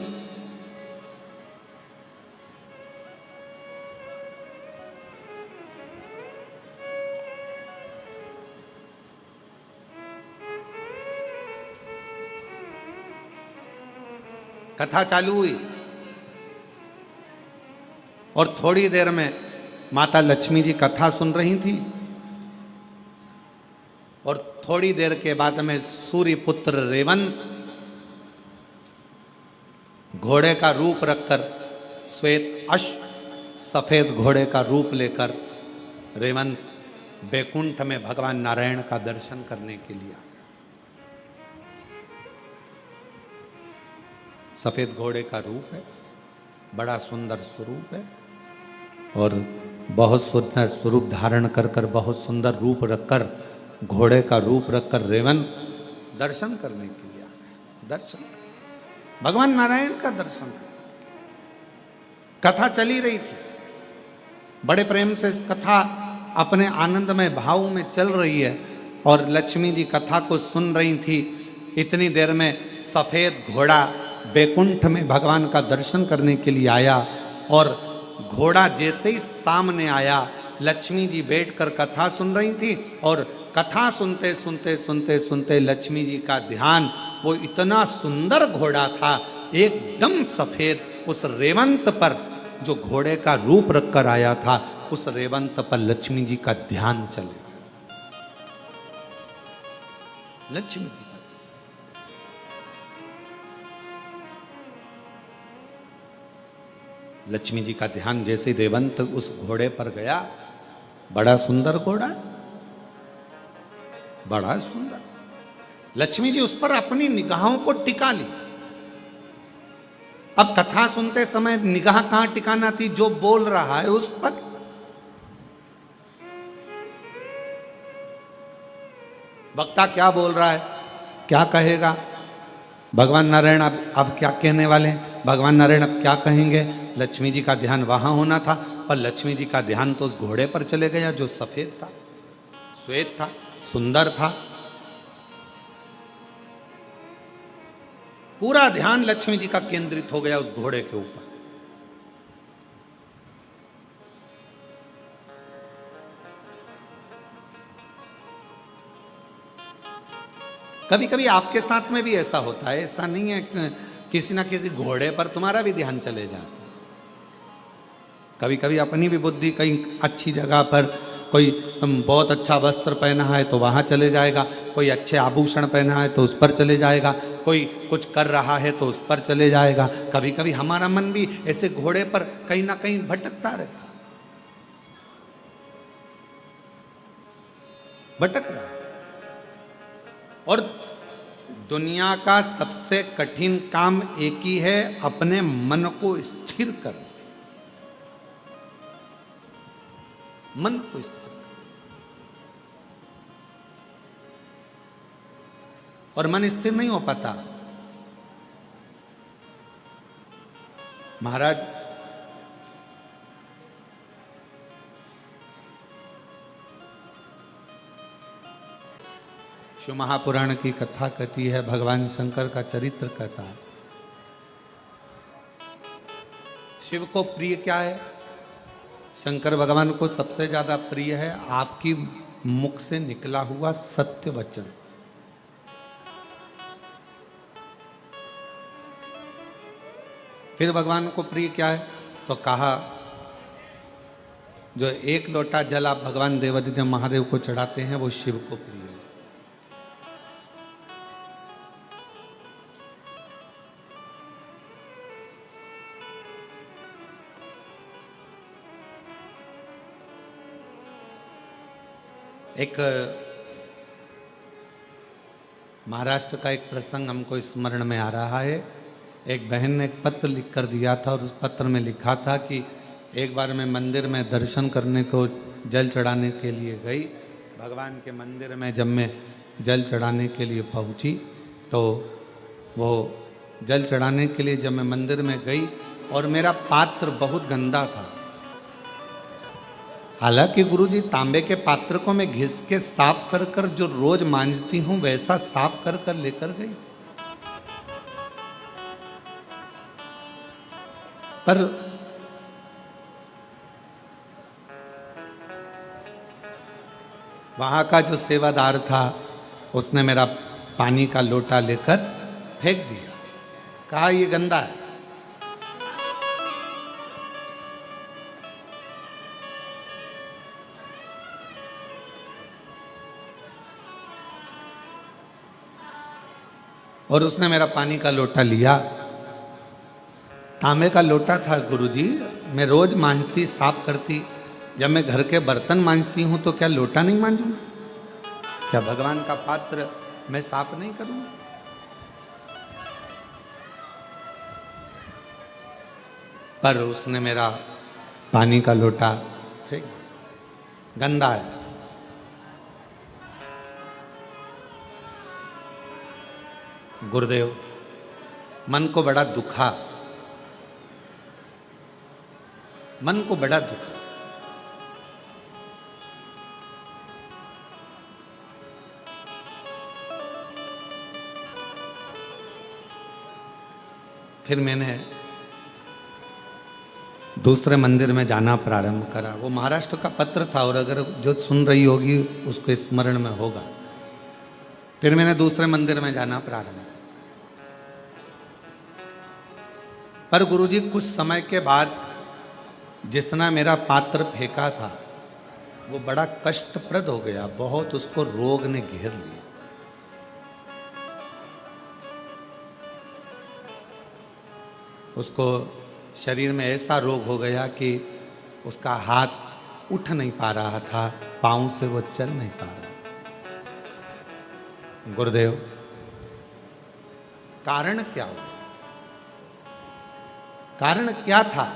कथा चालू हुई और थोड़ी देर में माता लक्ष्मी जी कथा सुन रही थी, और थोड़ी देर के बाद में सूर्य पुत्र रेवंत घोड़े का रूप रखकर, श्वेत अश्व सफेद घोड़े का रूप लेकर रेवंत बैकुंठ में भगवान नारायण का दर्शन करने के लिए। सफेद घोड़े का रूप है, बड़ा सुंदर स्वरूप है, और बहुत सुंदर स्वरूप धारण कर कर, बहुत सुंदर रूप रखकर, घोड़े का रूप रखकर रेवंत दर्शन करने के लिए आ गए। दर्शन, भगवान नारायण का दर्शन। कथा चली रही थी, बड़े प्रेम से कथा अपने आनंदमय भाव में चल रही है, और लक्ष्मी जी कथा को सुन रही थी। इतनी देर में सफेद घोड़ा बैकुंठ में भगवान का दर्शन करने के लिए आया, और घोड़ा जैसे ही सामने आया, लक्ष्मी जी बैठकर कथा सुन रही थी, और कथा सुनते सुनते सुनते सुनते लक्ष्मी जी का ध्यान, वो इतना सुंदर घोड़ा था, एकदम सफेद, उस रेवंत पर जो घोड़े का रूप रखकर आया था, उस रेवंत पर लक्ष्मी जी का ध्यान चले। लक्ष्मी जी लक्ष्मी जी का ध्यान जैसे रेवंत उस घोड़े पर गया, बड़ा सुंदर घोड़ा, बड़ा सुंदर। लक्ष्मी जी उस पर अपनी निगाहों को टिका ली। अब कथा सुनते समय निगाह कहां टिकाना थी, जो बोल रहा है उस पर। वक्ता क्या बोल रहा है, क्या कहेगा, भगवान नारायण अब क्या कहने वाले हैं, भगवान नारायण अब क्या कहेंगे। लक्ष्मी जी का ध्यान वहां होना था, पर लक्ष्मी जी का ध्यान तो उस घोड़े पर चले गया जो सफेद था, श्वेत था, सुंदर था। पूरा ध्यान लक्ष्मी जी का केंद्रित हो गया उस घोड़े के ऊपर। कभी कभी आपके साथ में भी ऐसा होता है, ऐसा नहीं है, किसी ना किसी घोड़े पर तुम्हारा भी ध्यान चले जाता है। कभी कभी अपनी भी बुद्धि कहीं अच्छी जगह पर, कोई बहुत अच्छा वस्त्र पहना है तो वहाँ चले जाएगा, कोई अच्छे आभूषण पहना है तो उस पर चले जाएगा, कोई कुछ कर रहा है तो उस पर चले जाएगा। कभी कभी हमारा मन भी ऐसे घोड़े पर कहीं ना कहीं भटकता रहता, भटक रहा है। और दुनिया का सबसे कठिन काम एक ही है, अपने मन को स्थिर करना। मन को स्थिर, और मन स्थिर नहीं हो पाता। महाराज शिव महापुराण की कथा कहती है, भगवान शंकर का चरित्र कहता है। शिव को प्रिय क्या है? शंकर भगवान को सबसे ज्यादा प्रिय है आपकी मुख से निकला हुआ सत्य वचन। फिर भगवान को प्रिय क्या है? तो कहा, जो एक लोटा जल आप भगवान देवादिदेव महादेव को चढ़ाते हैं वो शिव को प्रिय है। एक महाराष्ट्र का एक प्रसंग हमको स्मरण में आ रहा है। एक बहन ने एक पत्र लिख कर दिया था और उस पत्र में लिखा था कि एक बार मैं मंदिर में दर्शन करने को जल चढ़ाने के लिए गई। भगवान के मंदिर में जब मैं जल चढ़ाने के लिए पहुंची तो वो जल चढ़ाने के लिए जब मैं मंदिर में गई और मेरा पात्र बहुत गंदा था। हालांकि गुरुजी तांबे के पात्र को मैं घिस के साफ कर कर जो रोज मांजती हूं वैसा साफ कर कर लेकर गई, पर वहां का जो सेवादार था उसने मेरा पानी का लोटा लेकर फेंक दिया, कहा ये गंदा है। और उसने मेरा पानी का लोटा लिया, तांबे का लोटा था गुरुजी, मैं रोज मांजती साफ करती। जब मैं घर के बर्तन मांजती हूं तो क्या लोटा नहीं मांजूंगा? क्या भगवान का पात्र मैं साफ नहीं करूंगा? पर उसने मेरा पानी का लोटा फेंक दिया, गंदा है। गुरुदेव मन को बड़ा दुखा, मन को बड़ा दुखा। फिर मैंने दूसरे मंदिर में जाना प्रारंभ करा। वो महाराष्ट्र का पत्र था और अगर जो सुन रही होगी उसको स्मरण में होगा। फिर मैंने दूसरे मंदिर में जाना प्रारंभ, पर गुरुजी कुछ समय के बाद जिसने मेरा पात्र फेंका था वो बड़ा कष्टप्रद हो गया, बहुत उसको रोग ने घेर लिया। उसको शरीर में ऐसा रोग हो गया कि उसका हाथ उठ नहीं पा रहा था, पांव से वो चल नहीं पा रहा। गुरुदेव कारण क्या हुआ? कारण क्या था?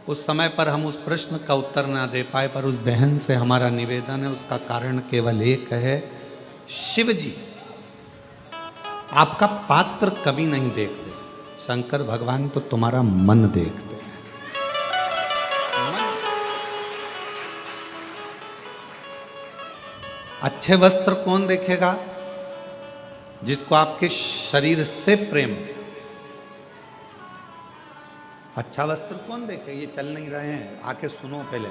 उस समय पर हम उस प्रश्न का उत्तर ना दे पाए, पर उस बहन से हमारा निवेदन है, उसका कारण केवल एक है। शिव जी आपका पात्र कभी नहीं देखते, शंकर भगवान तो तुम्हारा मन देखते हैं। मन। अच्छे वस्त्र कौन देखेगा? जिसको आपके शरीर से प्रेम। अच्छा वस्त्र कौन देखे? ये चल नहीं रहे हैं, आके सुनो पहले।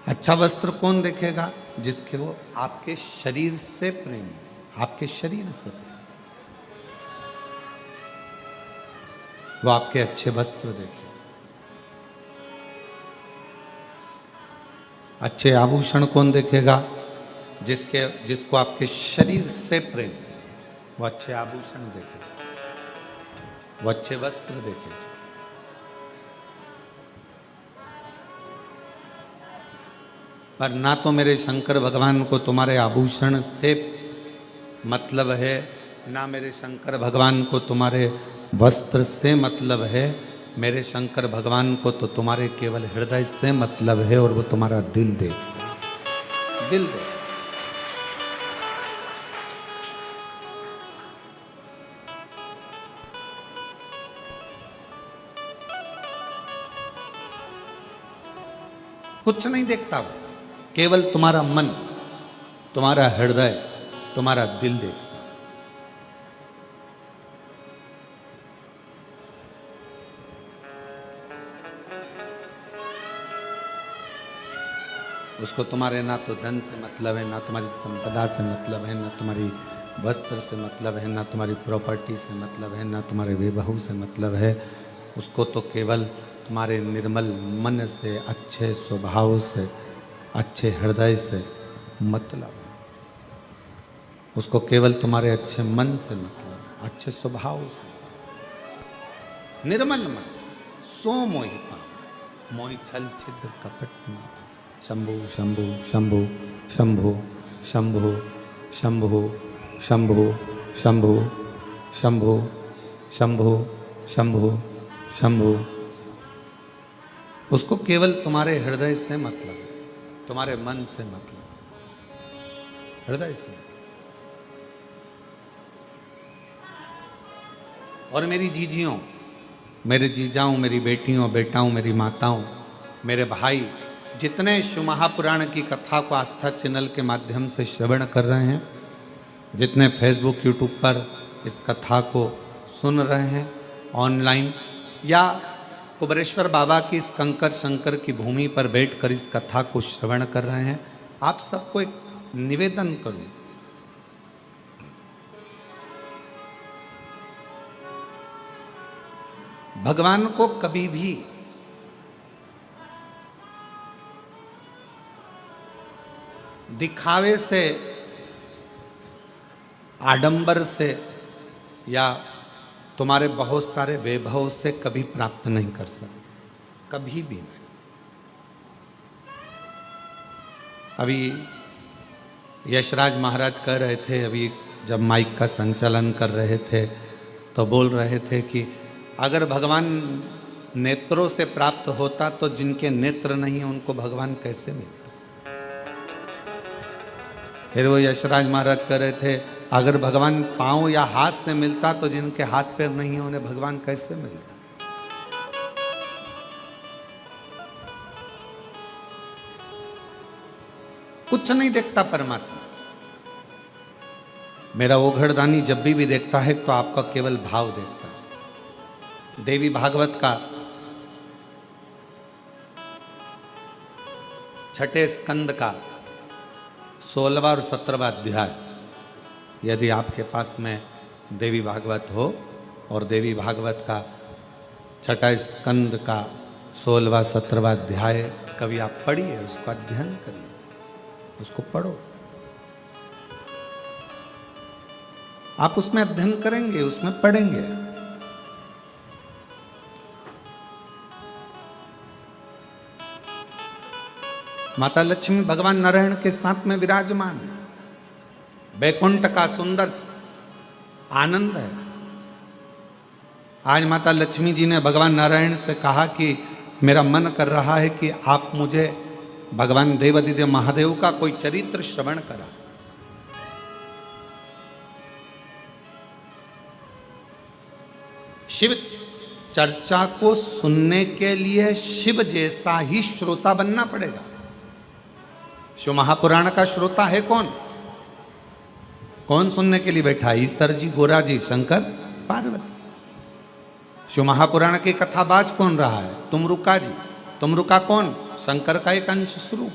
अच्छा वस्त्र कौन देखेगा? जिसके वो आपके शरीर से प्रेम, आपके शरीर से प्रेम, वो आपके अच्छे वस्त्र देखे। अच्छे आभूषण कौन देखेगा? जिसको आपके शरीर से प्रेम, वो अच्छे आभूषण देखेगा, वो अच्छे वस्त्र देखेगा। पर ना तो मेरे शंकर भगवान को तुम्हारे आभूषण से मतलब है, ना मेरे शंकर भगवान को तुम्हारे वस्त्र से मतलब है। मेरे शंकर भगवान को तो तुम्हारे केवल हृदय से मतलब है, और वो तुम्हारा दिल देखता है। दिल देख। कुछ नहीं देखता वो, केवल तुम्हारा मन, तुम्हारा हृदय, तुम्हारा दिल देखता है। उसको तुम्हारे ना तो धन से मतलब है, ना तुम्हारी संपदा से मतलब है, ना तुम्हारी वस्त्र से मतलब है, ना तुम्हारी प्रॉपर्टी से मतलब है, ना तुम्हारे वैभव से मतलब है। उसको तो केवल तुम्हारे निर्मल मन से, अच्छे स्वभाव से, अच्छे हृदय से मतलब है। उसको केवल तुम्हारे अच्छे मन से मतलब, अच्छे स्वभाव से। निर्मल मन सो मोहि पावा, मोहि छल छिद्र कपट मावा। शंभु शंभु शंभु शंभु शंभु शंभु शंभु शंभु शंभु शंभु शंभु शंभु। उसको केवल तुम्हारे हृदय से मतलब है, तुम्हारे मन से मतलब, हृदय से। और मेरी जीजियों, मेरे जीजाओं, मेरी बेटियों, बेटाओं, मेरी माताओं, मेरे भाई, जितने शिव महापुराण की कथा को आस्था चैनल के माध्यम से श्रवण कर रहे हैं, जितने फेसबुक यूट्यूब पर इस कथा को सुन रहे हैं ऑनलाइन, या कुबरेश्वर बाबा की इस कंकर शंकर की भूमि पर बैठकर इस कथा को श्रवण कर रहे हैं, आप सबको एक निवेदन करूं। भगवान को कभी भी दिखावे से, आडंबर से, या तुम्हारे बहुत सारे वैभव से कभी प्राप्त नहीं कर सकते, कभी भी नहीं। अभी यशराज महाराज कह रहे थे, अभी जब माइक का संचालन कर रहे थे तो बोल रहे थे कि अगर भगवान नेत्रों से प्राप्त होता तो जिनके नेत्र नहीं है उनको भगवान कैसे मिलता। फिर वो यशराज महाराज कह रहे थे, अगर भगवान पांव या हाथ से मिलता तो जिनके हाथ पैर नहीं है उन्हें भगवान कैसे मिलता। कुछ नहीं देखता परमात्मा। मेरा ओघड़दानी जब भी देखता है तो आपका केवल भाव देखता है। देवी भागवत का 6ठे स्कंद का 16वां और 17वां अध्याय, यदि आपके पास में देवी भागवत हो और देवी भागवत का 6ठा स्कंद का 16वां 17वां अध्याय कभी आप पढ़िए, उसका अध्ययन करिए, उसको पढ़ो। आप उसमें अध्ययन करेंगे, उसमें पढ़ेंगे। माता लक्ष्मी भगवान नारायण के साथ में विराजमान है। बैकुंठ का सुंदर आनंद है। आज माता लक्ष्मी जी ने भगवान नारायण से कहा कि मेरा मन कर रहा है कि आप मुझे भगवान देवादिदेव महादेव का कोई चरित्र श्रवण करा। शिव चर्चा को सुनने के लिए शिव जैसा ही श्रोता बनना पड़ेगा। शिव महापुराण का श्रोता है कौन? कौन सुनने के लिए बैठा है? ईश्वर जी, गोरा जी, शंकर, पार्वती। शिव महापुराण की कथाबाज कौन रहा है? तुमरुका जी। तुमरुका कौन? शंकर का एक अंश स्वरूप।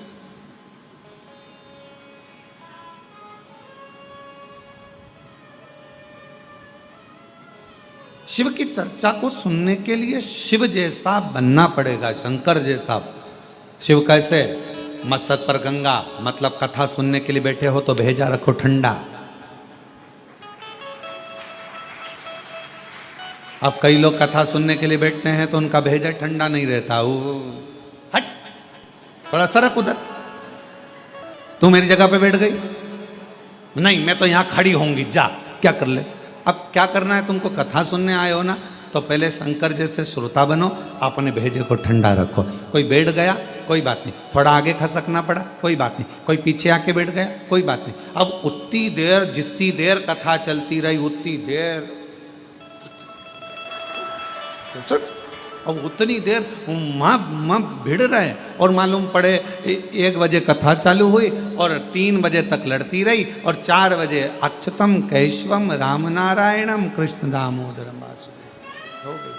शिव की चर्चा को सुनने के लिए शिव जैसा बनना पड़ेगा, शंकर जैसा। शिव कैसे? मस्तक पर गंगा, मतलब कथा सुनने के लिए बैठे हो तो भेजा रखो ठंडा। अब कई लोग कथा सुनने के लिए बैठते हैं तो उनका भेजा ठंडा नहीं रहता। वो हट, थोड़ा सरक उधर। तू मेरी जगह पे बैठ गई? नहीं, मैं तो यहां खड़ी होंगी, जा क्या कर ले। अब क्या करना है तुमको? कथा सुनने आए हो ना, तो पहले शंकर जैसे श्रोता बनो, अपने भेजे को ठंडा रखो। कोई बैठ गया, कोई बात नहीं, थोड़ा आगे खसकना पड़ा, कोई बात नहीं, कोई पीछे आके बैठ गया, कोई बात नहीं। अब उतनी देर, जितनी देर कथा चलती रही उतनी देर, अब उतनी देर माँ भिड़ रहे। और मालूम पड़े 1 बजे कथा चालू हुई और 3 बजे तक लड़ती रही और 4 बजे अच्युतम केशवम राम नारायणम कृष्ण दामोदरम वासुदेव हो गई।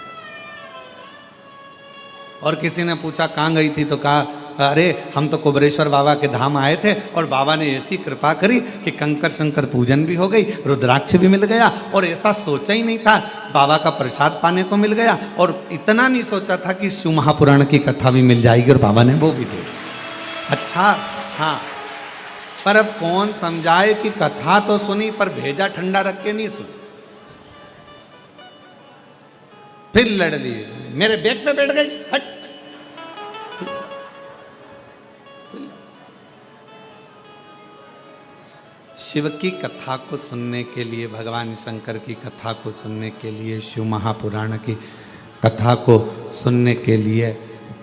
और किसी ने पूछा कहाँ गई थी, तो कहा अरे हम तो कुबरेश्वर बाबा के धाम आए थे और बाबा ने ऐसी कृपा करी कि कंकर शंकर पूजन भी हो गई, रुद्राक्ष भी मिल गया, और ऐसा सोचा ही नहीं था, बाबा का प्रसाद पाने को मिल गया। और इतना नहीं सोचा था कि शिव महापुराण की कथा भी मिल जाएगी और बाबा ने वो भी दे। अच्छा हाँ, पर अब कौन समझाए कि कथा तो सुनी पर भेजा ठंडा रख के नहीं सुनी। फिर लड़ लिए, मेरे बैग पे बैठ गई, हट। शिव की कथा को सुनने के लिए, भगवान शंकर की कथा को सुनने के लिए, शिव महापुराण की कथा को सुनने के लिए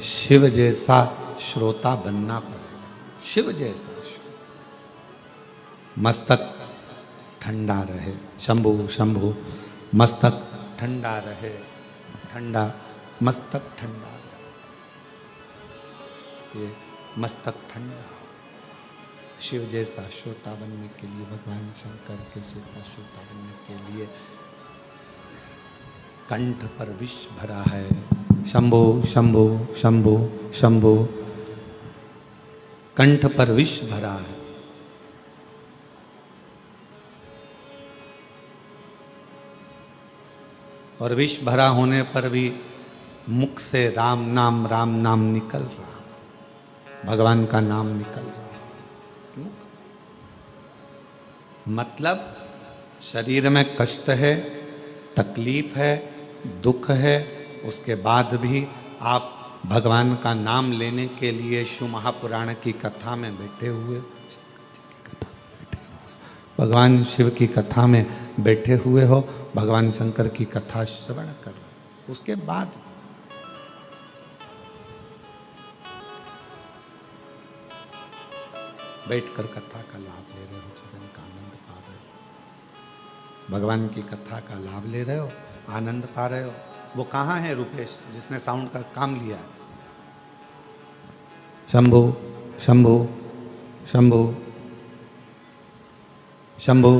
शिव जैसा श्रोता बनना पड़ेगा। शिव जैसा मस्तक ठंडा रहे, शंभु शंभु, मस्तक ठंडा रहे, ठंडा मस्तक ठंडा, ये मस्तक ठंडा। शिव जैसा श्रोता बनने के लिए, भगवान शंकर के जैसा श्रोता बनने के लिए कंठ पर विष भरा है। शंभो शंभो शंभो शंभो, कंठ पर विष भरा है। और विष भरा होने पर भी मुख से राम नाम निकल रहा, भगवान का नाम निकल रहा। मतलब शरीर में कष्ट है, तकलीफ है, दुख है, उसके बाद भी आप भगवान का नाम लेने के लिए शिव महापुराण की कथा में बैठे हुए, भगवान शिव की कथा में बैठे हुए हो, भगवान शंकर की कथा श्रवण कर रहे हो, उसके बाद बैठकर कथा का लाभ ले रहे हो, जीवन का आनंद पा रहे हो, भगवान की कथा का लाभ ले रहे हो, आनंद पा रहे हो। वो कहाँ है रुपेश जिसने साउंड का काम लिया? शंभो शंभो शंभो शंभो।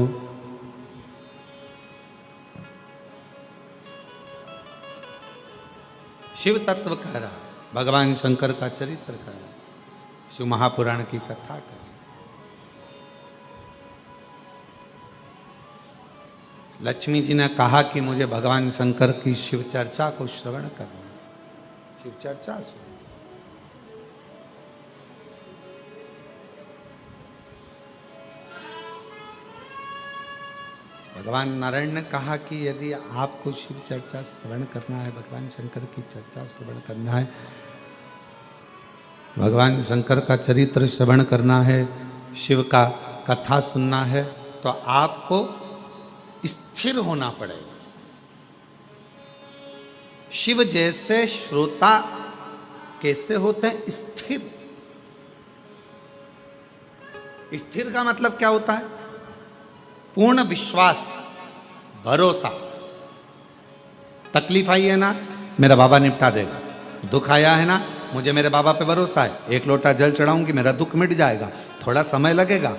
शिव तत्व कह रहा है, भगवान शंकर का चरित्र कह रहा है, शिव महापुराण की कथा कर। लक्ष्मी जी ने कहा कि मुझे भगवान शंकर की शिव चर्चा को श्रवण करना, शिव चर्चा सुन। भगवान नारायण ने कहा कि यदि आपको शिव चर्चा श्रवण करना है, भगवान शंकर की चर्चा श्रवण करना है, भगवान शंकर का चरित्र श्रवण करना है, शिव का कथा सुनना है, तो आपको स्थिर होना पड़ेगा। शिव जैसे श्रोता कैसे होते हैं? स्थिर। स्थिर का मतलब क्या होता है? पूर्ण विश्वास, भरोसा। तकलीफ आई है ना, मेरा बाबा निपटा देगा। दुख आया है ना, मुझे मेरे बाबा पे भरोसा है, एक लोटा जल चढ़ाऊंगी, मेरा दुख मिट जाएगा। थोड़ा समय लगेगा।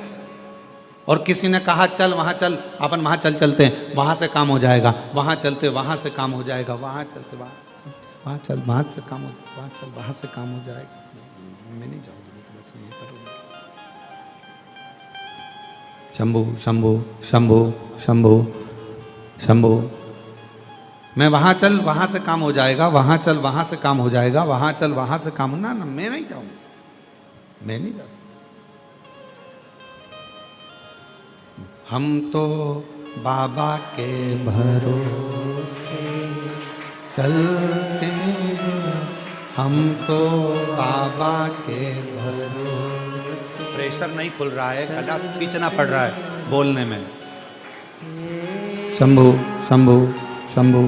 और किसी ने कहा चल वहां चल, अपन वहां चलते हैं, वहां से काम हो जाएगा, वहां चलते वहां से काम हो जाएगा, वहां चलते वहां चल वहां से काम हो जाएगा, वहां चल वहां से काम हो जाएगा। मैं नहीं जाऊंगा, तो बस मैं ये करूंगा। शंभू शंभू शंभू शंभू शंभू, मैं वहां चल वहां से काम हो जाएगा, वहां चल वहां से काम हो जाएगा, वहां चल वहां से काम। ना ना, मैं नहीं जाऊंगा, मैं नहीं जा सकता। हम तो बाबा के भरोसे चलते हैं, हम तो बाबा के भरोसे। प्रेशर नहीं खुल रहा है, गला खींचना पड़ रहा है बोलने में। शंभू शंभू शंभू,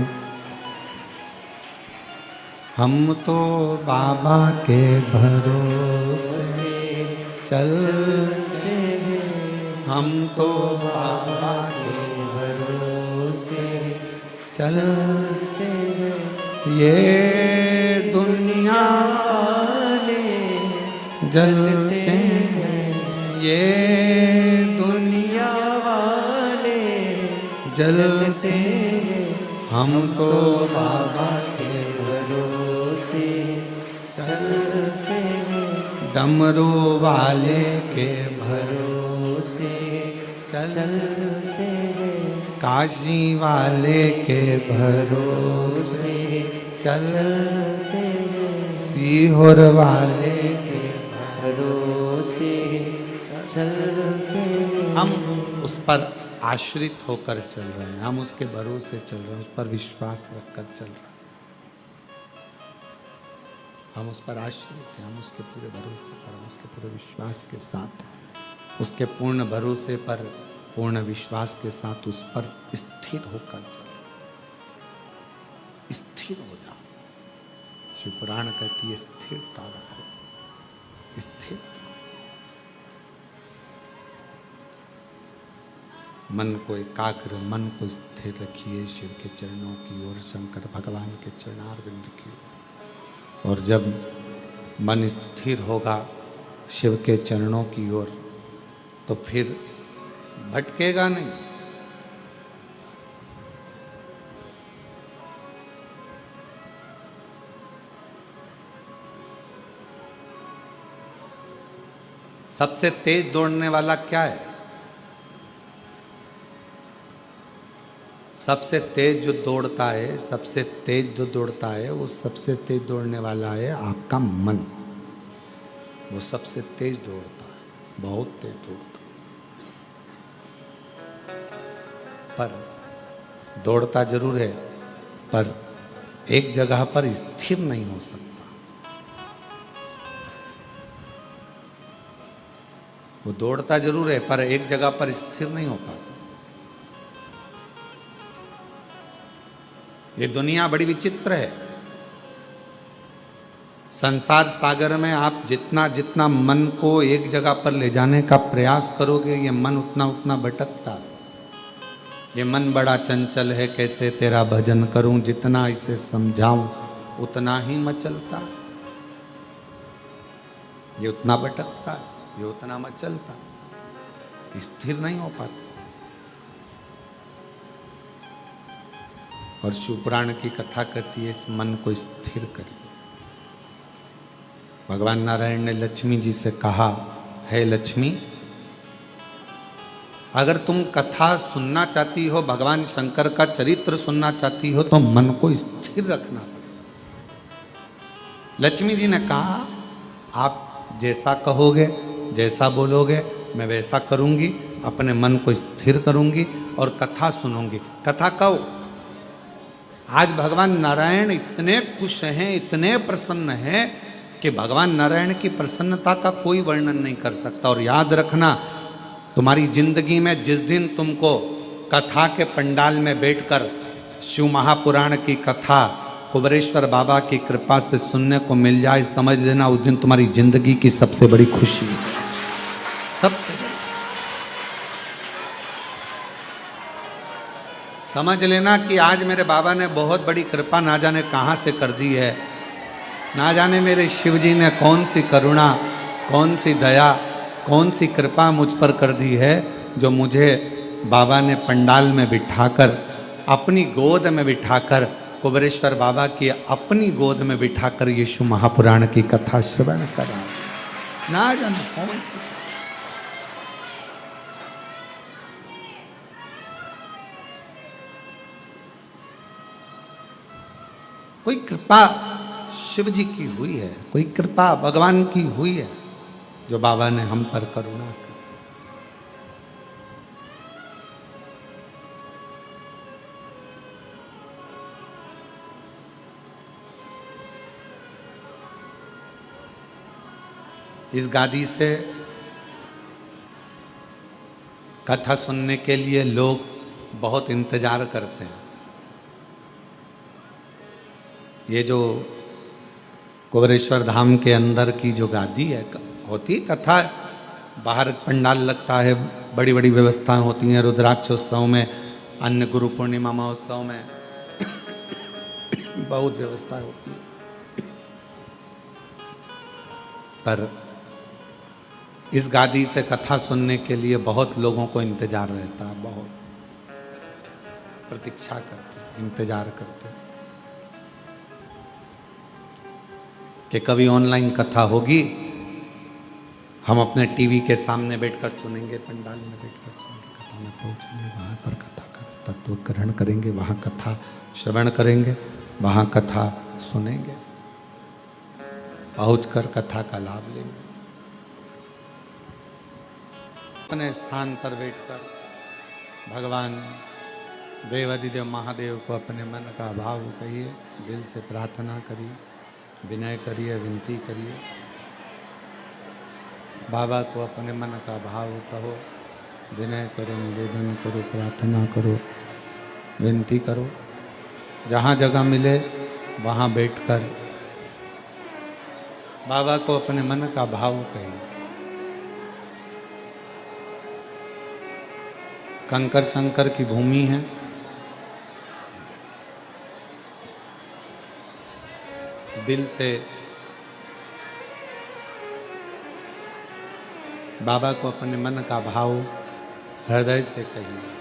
हम तो बाबा के भरोसे चलते हैं, हम तो बाबा के भरोसे चलते हैं। ये दुनिया वाले जलते हैं, ये दुनिया वाले जलते हैं, हम तो बाबा के भरोसे चलते हैं। डमरू वाले के भरोसे चलते हैं, काशी वाले के भरोसे चलते हैं, सीहोर वाले के भरोसे चलते हैं। हम उस पर आश्रित होकर चल रहे हैं, हम उसके भरोसे चल रहे हैं, उस पर विश्वास रखकर चल रहे हैं। हम उस पर आश्रित हैं, हम उसके पूरे भरोसे पर, हम उसके पूरे विश्वास के साथ, उसके पूर्ण भरोसे पर, पूर्ण विश्वास के साथ उस पर स्थिर होकर चल। स्थिर हो जाओ। शिव पुराण कहती है स्थिरता रखो, स्थिरता। मन को एकाग्र, मन को स्थिर रखिए शिव के चरणों की ओर, शंकर भगवान के चरणारविंद की ओर। और जब मन स्थिर होगा शिव के चरणों की ओर, तो फिर भटकेगा नहीं। सबसे तेज दौड़ने वाला क्या है? सबसे तेज जो दौड़ता है, सबसे तेज जो दौड़ता है, वो सबसे तेज दौड़ने वाला है आपका मन। वो सबसे तेज दौड़ता है, बहुत तेज दौड़ता है। पर दौड़ता जरूर है, पर एक जगह पर स्थिर नहीं हो सकता। वो दौड़ता जरूर है, पर एक जगह पर स्थिर नहीं हो पाता। ये दुनिया बड़ी विचित्र है। संसार सागर में आप जितना जितना मन को एक जगह पर ले जाने का प्रयास करोगे, ये मन उतना उतना भटकता है। ये मन बड़ा चंचल है, कैसे तेरा भजन करूं, जितना इसे समझाऊं उतना ही मचलता। ये उतना भटकता है, ये उतना मचलता, स्थिर नहीं हो पाता। और शिव पुराण की कथा कहती है इस मन को स्थिर करें। भगवान नारायण ने लक्ष्मी जी से कहा, है लक्ष्मी, अगर तुम कथा सुनना चाहती हो, भगवान शंकर का चरित्र सुनना चाहती हो, तो मन को स्थिर रखना पड़ेगा। लक्ष्मी जी ने कहा, आप जैसा कहोगे, जैसा बोलोगे, मैं वैसा करूंगी, अपने मन को स्थिर करूंगी और कथा सुनूंगी। कथा कहो। आज भगवान नारायण इतने खुश हैं, इतने प्रसन्न हैं कि भगवान नारायण की प्रसन्नता का कोई वर्णन नहीं कर सकता। और याद रखना, तुम्हारी जिंदगी में जिस दिन तुमको कथा के पंडाल में बैठकर शिव महापुराण की कथा कुबेरेश्वर बाबा की कृपा से सुनने को मिल जाए, समझ लेना उस दिन तुम्हारी जिंदगी की सबसे बड़ी खुशी है, सबसे बड़ी। समझ लेना कि आज मेरे बाबा ने बहुत बड़ी कृपा ना जाने कहाँ से कर दी है, ना जाने मेरे शिव जी ने कौन सी करुणा, कौन सी दया, कौन सी कृपा मुझ पर कर दी है, जो मुझे बाबा ने पंडाल में बिठाकर, अपनी गोद में बिठाकर, कुबेरेश्वर बाबा की अपनी गोद में बिठाकर यीशु महापुराण की कथा श्रवण करा। ना जाने कौन सी। कोई कृपा शिव जी की हुई है, कोई कृपा भगवान की हुई है, जो बाबा ने हम पर करुणा की। इस गादी से कथा सुनने के लिए लोग बहुत इंतजार करते हैं। ये जो कुबेरेश्वर धाम के अंदर की जो गादी है, होती कथा, बाहर पंडाल लगता है, बड़ी बड़ी व्यवस्थाएं होती हैं, रुद्राक्षोत्सव में, अन्य गुरु पूर्णिमा महोत्सव में बहुत व्यवस्थाएं होती है। पर इस गादी से कथा सुनने के लिए बहुत लोगों को इंतजार रहता है, बहुत प्रतीक्षा करते हैं, इंतजार करते हैं कि कभी ऑनलाइन कथा होगी, हम अपने टीवी के सामने बैठकर सुनेंगे, पंडाल में बैठकर सुनेंगे, कथा में पहुंचेंगे, वहाँ पर कथा का तत्व ग्रहण करेंगे, वहाँ कथा श्रवण करेंगे, वहाँ कथा सुनेंगे, पहुंचकर कथा का लाभ लेंगे। अपने स्थान पर बैठकर भगवान देवाधिदेव महादेव को अपने मन का भाव कहिए, दिल से प्रार्थना करिए, विनय करिए, विनती करिए। बाबा को अपने मन का भाव कहो, विनय करो, निवेदन करो, प्रार्थना करो, विनती करो। जहाँ जगह मिले वहाँ बैठकर बाबा को अपने मन का भाव कहिए। कंकर शंकर की भूमि है, दिल से बाबा को अपने मन का भाव हृदय से कहिए।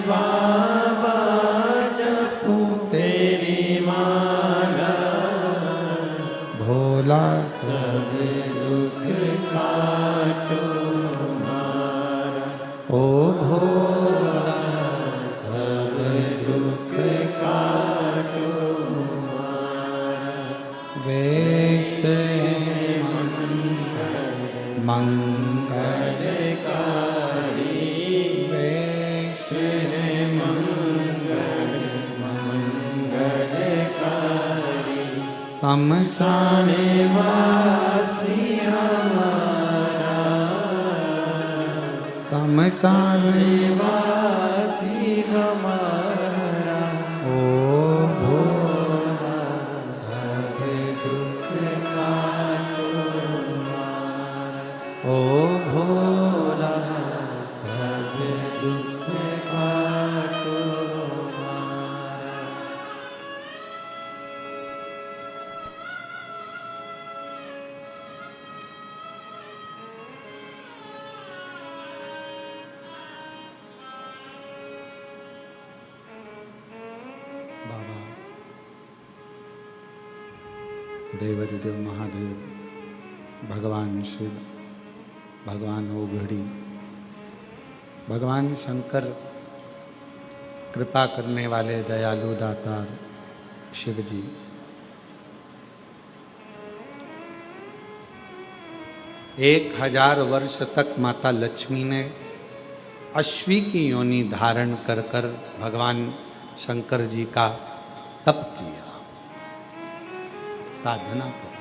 बाबा जप शमशाने वासी हमारा, शमशाने वासी हमारा, ओ भोला सब दुख काटो हमारा, ओ भोला सब दुख काटो हमारा। बाबा देवाधिदेव महादेव, भगवान शिव, भगवान ओघड़ी, भगवान शंकर, कृपा करने वाले दयालु दातार शिव जी, 1000 वर्ष तक माता लक्ष्मी ने अश्वी की योनि धारण कर कर भगवान शंकर जी का तप किया, साधना करी।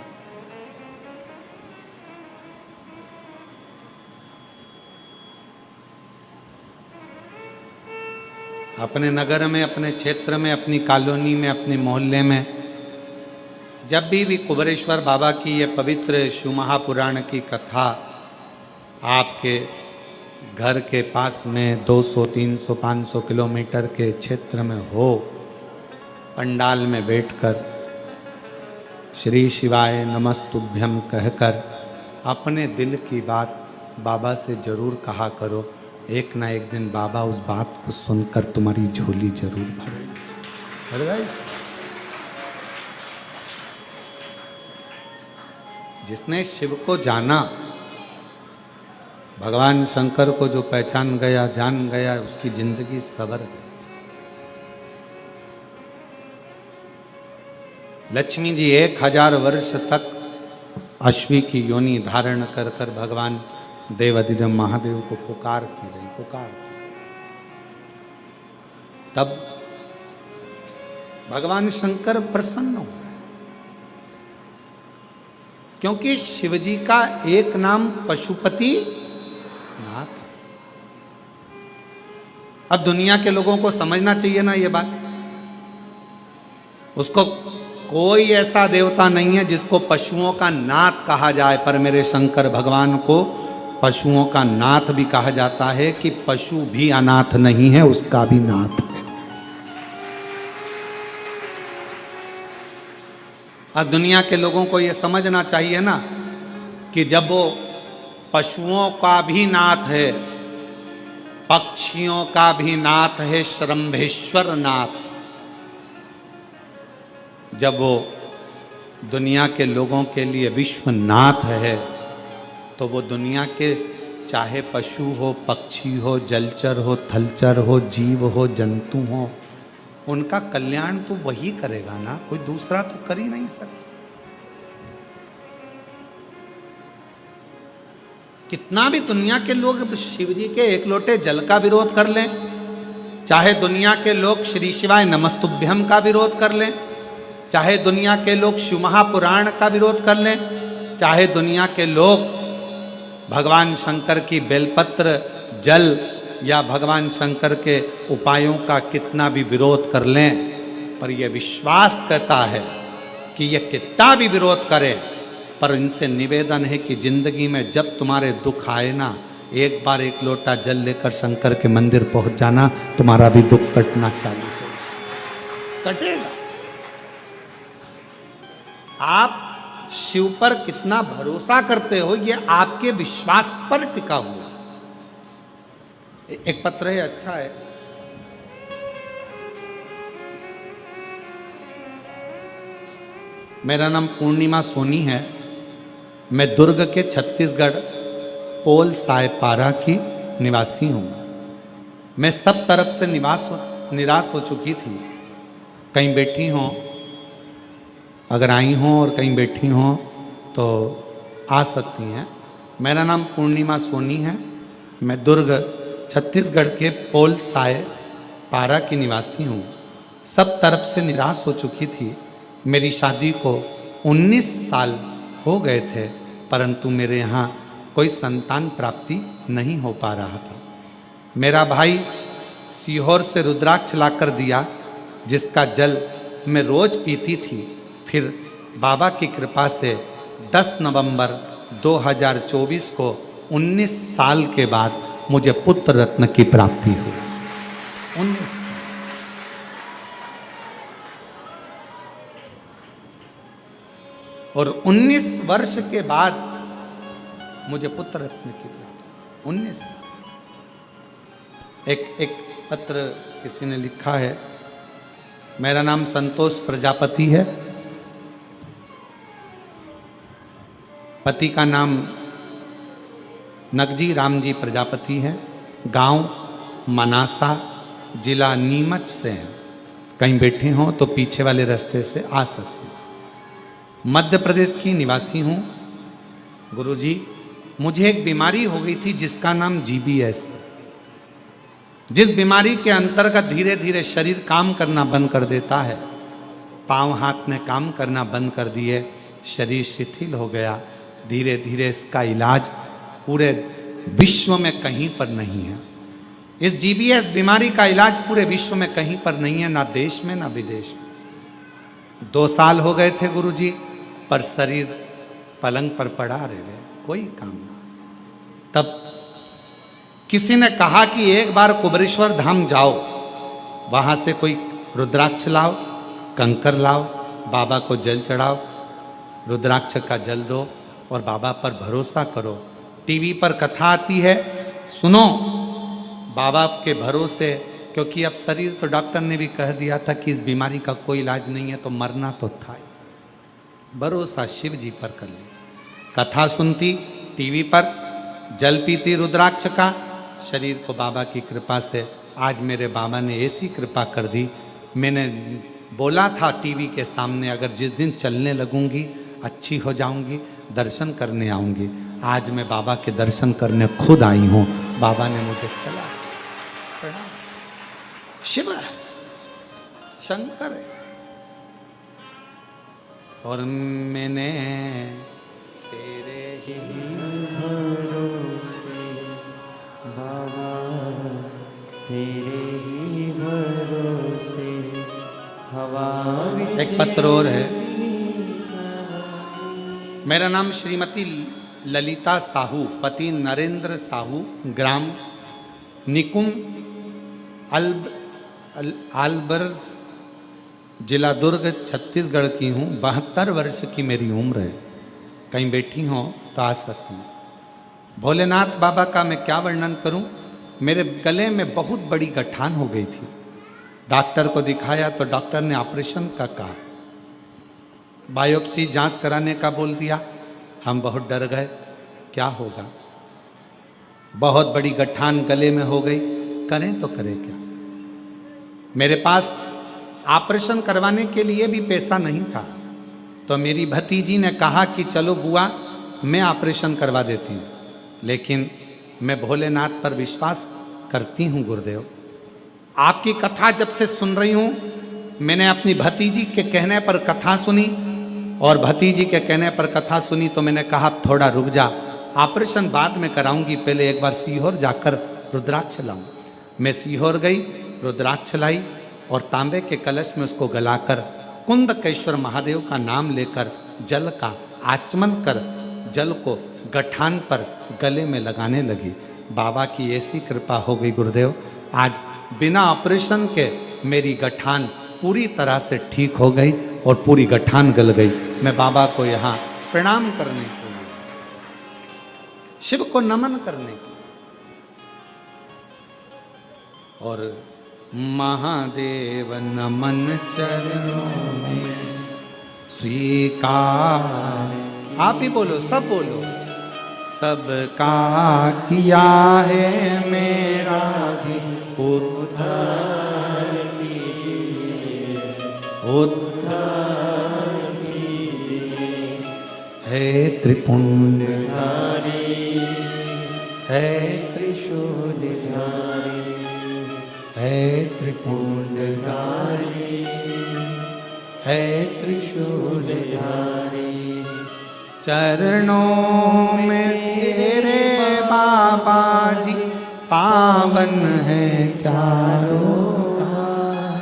अपने नगर में, अपने क्षेत्र में, अपनी कॉलोनी में, अपने मोहल्ले में जब भी कुबेरेश्वर बाबा की ये पवित्र शिव महापुराण की कथा आपके घर के पास में 200, 300, 500 किलोमीटर के क्षेत्र में हो, पंडाल में बैठकर श्री शिवाय नमस्तुभ्यम कहकर अपने दिल की बात बाबा से जरूर कहा करो। एक ना एक दिन बाबा उस बात को सुनकर तुम्हारी झोली जरूर भरेगा। जिसने शिव को जाना, भगवान शंकर को जो पहचान गया, जान गया, उसकी जिंदगी सवर गई। लक्ष्मी जी 1000 वर्ष तक अश्वी की योनि धारण कर कर भगवान देवाधिदेव महादेव को पुकारती रही, पुकारती। तब भगवान शंकर प्रसन्न हो, क्योंकि शिवजी का एक नाम पशुपति नाथ है। अब दुनिया के लोगों को समझना चाहिए ना ये बात। उसको कोई ऐसा देवता नहीं है जिसको पशुओं का नाथ कहा जाए, पर मेरे शंकर भगवान को पशुओं का नाथ भी कहा जाता है कि पशु भी अनाथ नहीं है, उसका भी नाथ है। अब दुनिया के लोगों को यह समझना चाहिए ना कि जब वो पशुओं का भी नाथ है, पक्षियों का भी नाथ है, श्रम्भेश्वर नाथ, जब वो दुनिया के लोगों के लिए विश्वनाथ है, तो वो दुनिया के चाहे पशु हो, पक्षी हो, जलचर हो, थलचर हो, जीव हो, जंतु हो, उनका कल्याण तो वही करेगा ना, कोई दूसरा तो कर ही नहीं सकता। कितना भी दुनिया के लोग शिव जी के एक लोटे जल का विरोध कर लें, चाहे दुनिया के लोग श्री शिवाय नमस्तुभ्यम का विरोध कर लें, चाहे दुनिया के लोग शिव महापुराण का विरोध कर लें, चाहे दुनिया के लोग भगवान शंकर की बेलपत्र जल या भगवान शंकर के उपायों का कितना भी विरोध कर लें, पर यह विश्वास कहता है कि यह कितना भी विरोध करें, पर इनसे निवेदन है कि जिंदगी में जब तुम्हारे दुख आए ना, एक बार एक लोटा जल लेकर शंकर के मंदिर पहुंच जाना, तुम्हारा भी दुख कटना चालू हो कटेगा। आप शिव पर कितना भरोसा करते हो, यह आपके विश्वास पर टिका हुआ। एक पत्र है, अच्छा है। मेरा नाम पूर्णिमा सोनी है, मैं दुर्ग के छत्तीसगढ़ पोल सायपारा की निवासी हूँ। मैं सब तरफ से निराश हो चुकी थी। कहीं बैठी हों, अगर आई हों और कहीं बैठी हों तो आ सकती हैं। मेरा नाम पूर्णिमा सोनी है, मैं दुर्ग छत्तीसगढ़ के पोल सायपारा की निवासी हूँ। सब तरफ से निराश हो चुकी थी। मेरी शादी को 19 साल हो गए थे, परंतु मेरे यहाँ कोई संतान प्राप्ति नहीं हो पा रहा था। मेरा भाई सीहोर से रुद्राक्ष लाकर दिया, जिसका जल मैं रोज पीती थी। फिर बाबा की कृपा से 10 नवंबर 2024 को 19 साल के बाद मुझे पुत्र रत्न की प्राप्ति हुई। 19 और 19 वर्ष के बाद मुझे पुत्र रत्न की प्राप्ति। 19 एक पत्र किसी ने लिखा है, मेरा नाम संतोष प्रजापति है, पति का नाम नगजी रामजी प्रजापति है, गांव मनासा, जिला नीमच से हैं। कहीं बैठे हों तो पीछे वाले रास्ते से आ सकते हैं। मध्य प्रदेश की निवासी हूँ। गुरुजी, मुझे एक बीमारी हो गई थी जिसका नाम GBS। जिस बीमारी के अंतर्गत धीरे धीरे शरीर काम करना बंद कर देता है, पांव हाथ ने काम करना बंद कर दिए, शरीर शिथिल हो गया। धीरे धीरे इसका इलाज पूरे विश्व में कहीं पर नहीं है। इस GBS बीमारी का इलाज पूरे विश्व में कहीं पर नहीं है, ना देश में ना विदेश में। 2 साल हो गए थे गुरुजी, पर शरीर पलंग पर पड़ा रहे, कोई काम नहीं। तब किसी ने कहा कि एक बार कुबेरेश्वर धाम जाओ, वहां से कोई रुद्राक्ष लाओ, कंकर लाओ, बाबा को जल चढ़ाओ, रुद्राक्ष का जल दो और बाबा पर भरोसा करो। टीवी पर कथा आती है, सुनो, बाबा के भरोसे, क्योंकि अब शरीर तो डॉक्टर ने भी कह दिया था कि इस बीमारी का कोई इलाज नहीं है, तो मरना तो था ही। भरोसा शिव जी पर कर ली। कथा सुनती टीवी पर, जल पीती रुद्राक्ष का, शरीर को बाबा की कृपा से आज मेरे बाबा ने ऐसी कृपा कर दी। मैंने बोला था टीवी के सामने, अगर जिस दिन चलने लगूंगी अच्छी हो जाऊंगी, दर्शन करने आऊंगी। आज मैं बाबा के दर्शन करने खुद आई हूँ। बाबा ने मुझे चला। शिव है, शंकर है। और मैंने तेरे ही भरोसे बाबा, तेरे ही भरोसे हवा। एक पत्र और है। मेरा नाम श्रीमती ललिता साहू, पति नरेंद्र साहू, ग्राम निकुम आलबर्ज, जिला दुर्ग, छत्तीसगढ़ की हूँ। 72 वर्ष की मेरी उम्र है। कहीं बैठी हो तो आ सकती हूँ। भोलेनाथ बाबा का मैं क्या वर्णन करूं। मेरे गले में बहुत बड़ी गठान हो गई थी। डॉक्टर को दिखाया तो डॉक्टर ने ऑपरेशन का कहा, बायोप्सी जांच कराने का बोल दिया। हम बहुत डर गए, क्या होगा। बहुत बड़ी गठान गले में हो गई, करें तो करें क्या। मेरे पास ऑपरेशन करवाने के लिए भी पैसा नहीं था, तो मेरी भतीजी ने कहा कि चलो बुआ, मैं ऑपरेशन करवा देती हूँ। लेकिन मैं भोलेनाथ पर विश्वास करती हूँ गुरुदेव। आपकी कथा जब से सुन रही हूँ, मैंने अपनी भतीजी के कहने पर कथा सुनी, और भतीजी के कहने पर कथा सुनी तो मैंने कहा थोड़ा रुक जा, ऑपरेशन बाद में कराऊंगी, पहले एक बार सीहोर जाकर रुद्राक्ष लाऊं। मैं सीहोर गई, रुद्राक्ष लाई और तांबे के कलश में उसको गलाकर कुंदकेश्वर महादेव का नाम लेकर जल का आचमन कर जल को गठान पर गले में लगाने लगी। बाबा की ऐसी कृपा हो गई गुरुदेव, आज बिना ऑपरेशन के मेरी गठान पूरी तरह से ठीक हो गई और पूरी गठान गल गई। मैं बाबा को यहाँ प्रणाम करने के लिए, शिव को नमन करने के लिए, और महादेव नमन चरणों में स्वीकार। आप ही बोलो, सब बोलो। सबका किया है मेरा भी उद्धार कीजिए, उद्धार कीजिए। है त्रिपुंडधारी, है त्रिशूलधारी, है त्रिपुंडधारी, है त्रिशूलधारी। चरणों में तेरे बाबा जी पावन है चारों धाम।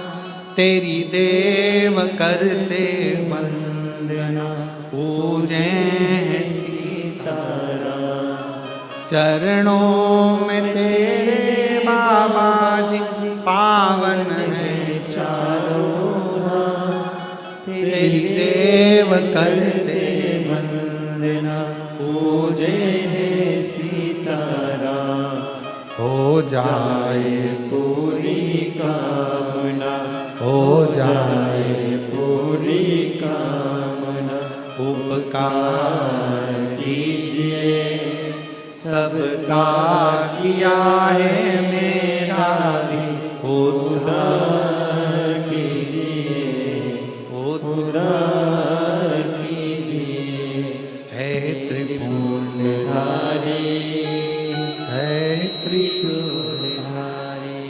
तेरी देव करते वंदना पूजे सीताराम। चरणों में तेरे बाबा जी पावन है चारों धाम। तेरी देव करते वंदना पूजे सीताराम। हो जाए पूरी कामना, हो जाए पूरी कामना। उपकार कीजिए सबका किया है मेरा भी उद्धार कीजिए, उद्धार उद्धार कीजिए। है त्रिपुंडधारी है त्रिशूलधारी।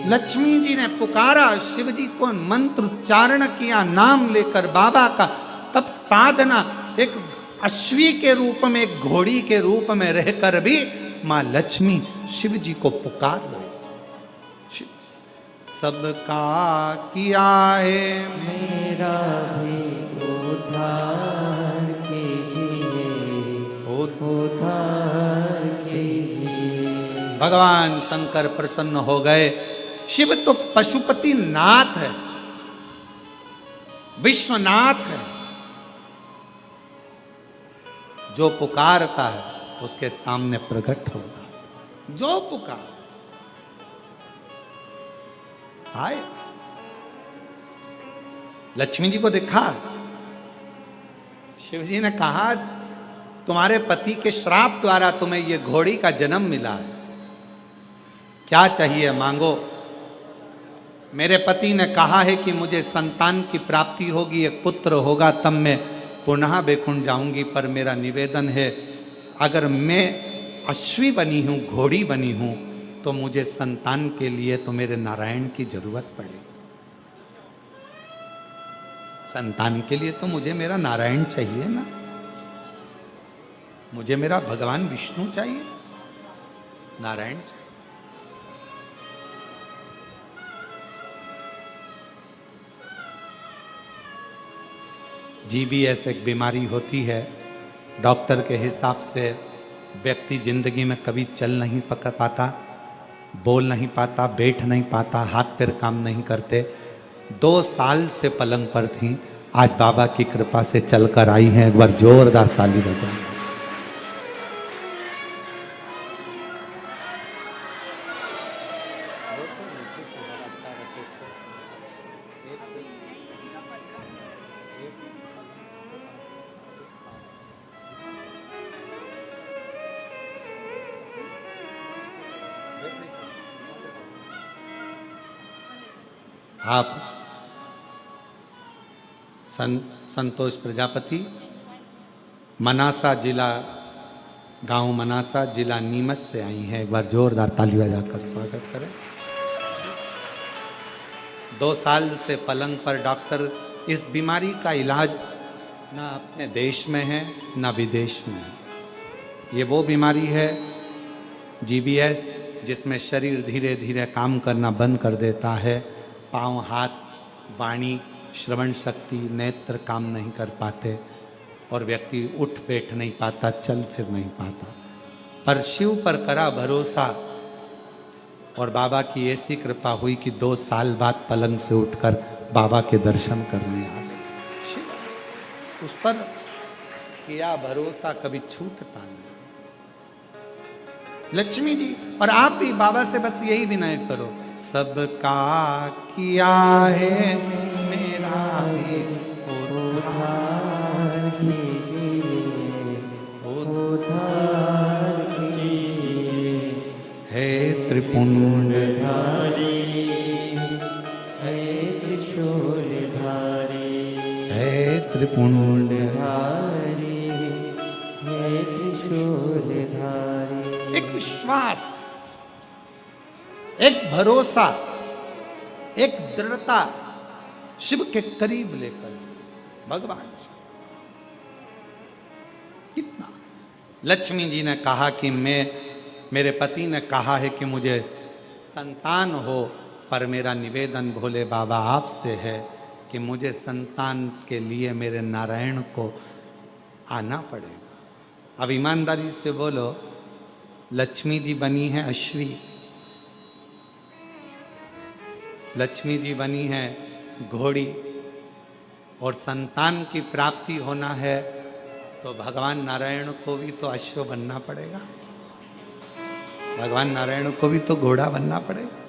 लक्ष्मी जी ने पुकारा, शिव जी को मंत्र उच्चारण किया, नाम लेकर बाबा का। तब साधना एक अश्वी के रूप में, एक घोड़ी के रूप में रहकर भी मां लक्ष्मी शिव जी को पुकार रही। सबका किया है मेरा भी उद्धार कीजिए, उद्धार कीजिए। भगवान शंकर प्रसन्न हो गए। शिव तो पशुपति नाथ है, विश्वनाथ है। जो पुकारता है उसके सामने प्रकट हो जाता। जो पुकार आए, लक्ष्मी जी को देखा। शिव जी ने कहा, तुम्हारे पति के श्राप द्वारा तुम्हें यह घोड़ी का जन्म मिला है, क्या चाहिए मांगो। मेरे पति ने कहा है कि मुझे संतान की प्राप्ति होगी, एक पुत्र होगा, तब मैं पुनः बैकुंठ जाऊंगी। पर मेरा निवेदन है, अगर मैं अश्वी बनी हूं, घोड़ी बनी हूं, तो मुझे संतान के लिए तो मेरे नारायण की जरूरत पड़ेगी। संतान के लिए तो मुझे मेरा नारायण चाहिए ना, मुझे मेरा भगवान विष्णु चाहिए, नारायण चाहिए। GBS एक बीमारी होती है, डॉक्टर के हिसाब से व्यक्ति जिंदगी में कभी चल नहीं पकड़ पाता, बोल नहीं पाता, बैठ नहीं पाता, हाथ पैर काम नहीं करते। 2 साल से पलंग पर थी, आज बाबा की कृपा से चलकर आई हैं। एक बार जोरदार ताली बजाएं। आप संतोष प्रजापति, मनासा जिला, गांव मनासा, जिला नीमच से आई हैं। एक बार जोरदार ताली बजाकर स्वागत करें। 2 साल से पलंग पर डॉक्टर इस बीमारी का इलाज ना अपने देश में है ना विदेश में है। ये वो बीमारी है GBS, जिसमें शरीर धीरे धीरे काम करना बंद कर देता है। पाँव, हाथ, वाणी, श्रवण शक्ति, नेत्र काम नहीं कर पाते और व्यक्ति उठ बैठ नहीं पाता, चल फिर नहीं पाता। पर शिव पर करा भरोसा और बाबा की ऐसी कृपा हुई कि 2 साल बाद पलंग से उठकर बाबा के दर्शन करने आ गए। शिव उस पर किया भरोसा, कभी छूटता नहीं। लक्ष्मी जी और आप भी बाबा से बस यही विनय करो, सबका किया है मेरा भी उद्धार कीजिए, उद्धार कीजिए। है त्रिपुंडधारी, है त्रिशूलधारी, है त्रिपुंडधारी। है त्रिशूलधारी। एक विश्वास, एक भरोसा, एक दृढ़ता, शिव के करीब लेकर भगवान कितना। लक्ष्मी जी ने कहा कि मेरे पति ने कहा है कि मुझे संतान हो, पर मेरा निवेदन भोले बाबा आपसे है कि मुझे संतान के लिए मेरे नारायण को आना पड़ेगा। अब ईमानदारी से बोलो, लक्ष्मी जी बनी है अश्वी, लक्ष्मी जी बनी है घोड़ी, और संतान की प्राप्ति होना है तो भगवान नारायण को भी तो अश्व बनना पड़ेगा, भगवान नारायण को भी तो घोड़ा बनना पड़ेगा।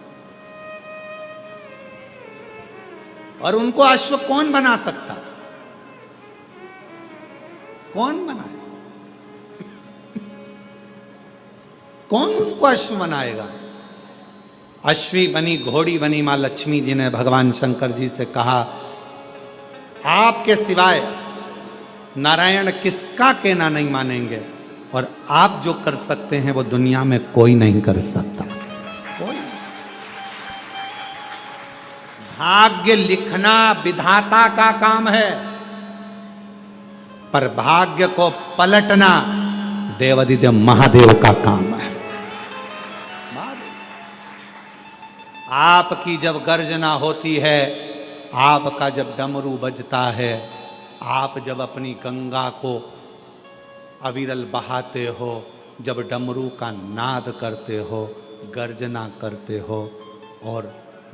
और उनको अश्व कौन बना सकता? कौन बनाए? कौन उनको अश्व बनाएगा? अश्वी बनी, घोड़ी बनी मां लक्ष्मी जी ने भगवान शंकर जी से कहा, आपके सिवाय नारायण किसका कहना नहीं मानेंगे, और आप जो कर सकते हैं वो दुनिया में कोई नहीं कर सकता। कोई। भाग्य लिखना विधाता का काम है, पर भाग्य को पलटना देवादिदेव महादेव का काम है। आपकी जब गर्जना होती है, आपका जब डमरू बजता है, आप जब अपनी गंगा को अविरल बहाते हो, जब डमरू का नाद करते हो, गर्जना करते हो, और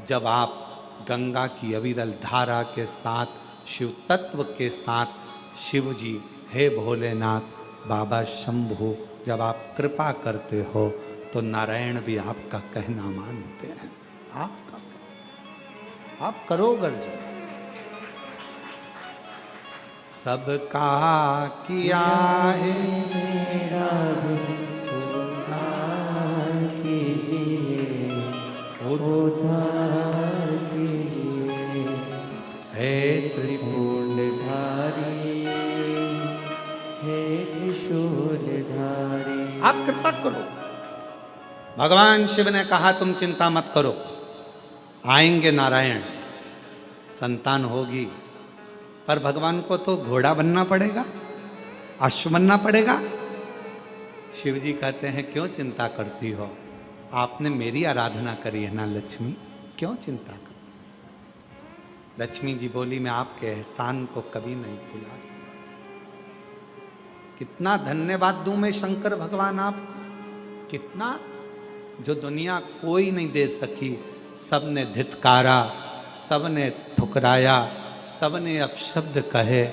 जब आप गंगा की अविरल धारा के साथ, शिव तत्व के साथ, शिव जी हे भोलेनाथ बाबा शंभु जब आप कृपा करते हो, तो नारायण भी आपका कहना मानते हैं। आपका आप करो गर्जन। सबका किया है मेरा भी उद्धार कीजिए, उद्धार कीजिए, हे त्रिपुंडधारी, हे त्रिशूलधारी। आप कृपा करो। भगवान शिव ने कहा तुम चिंता मत करो, आएंगे नारायण, संतान होगी, पर भगवान को तो घोड़ा बनना पड़ेगा, अश्व बनना पड़ेगा। शिव जी कहते हैं क्यों चिंता करती हो, आपने मेरी आराधना करी है ना लक्ष्मी, क्यों चिंता कर। लक्ष्मी जी बोली मैं आपके एहसान को कभी नहीं भुला सकती। कितना धन्यवाद दूं मैं शंकर भगवान आपको, कितना, जो दुनिया कोई नहीं दे सकी। सबने धित्कारा, सबने ठुकराया, सबने अपशब्द कहे,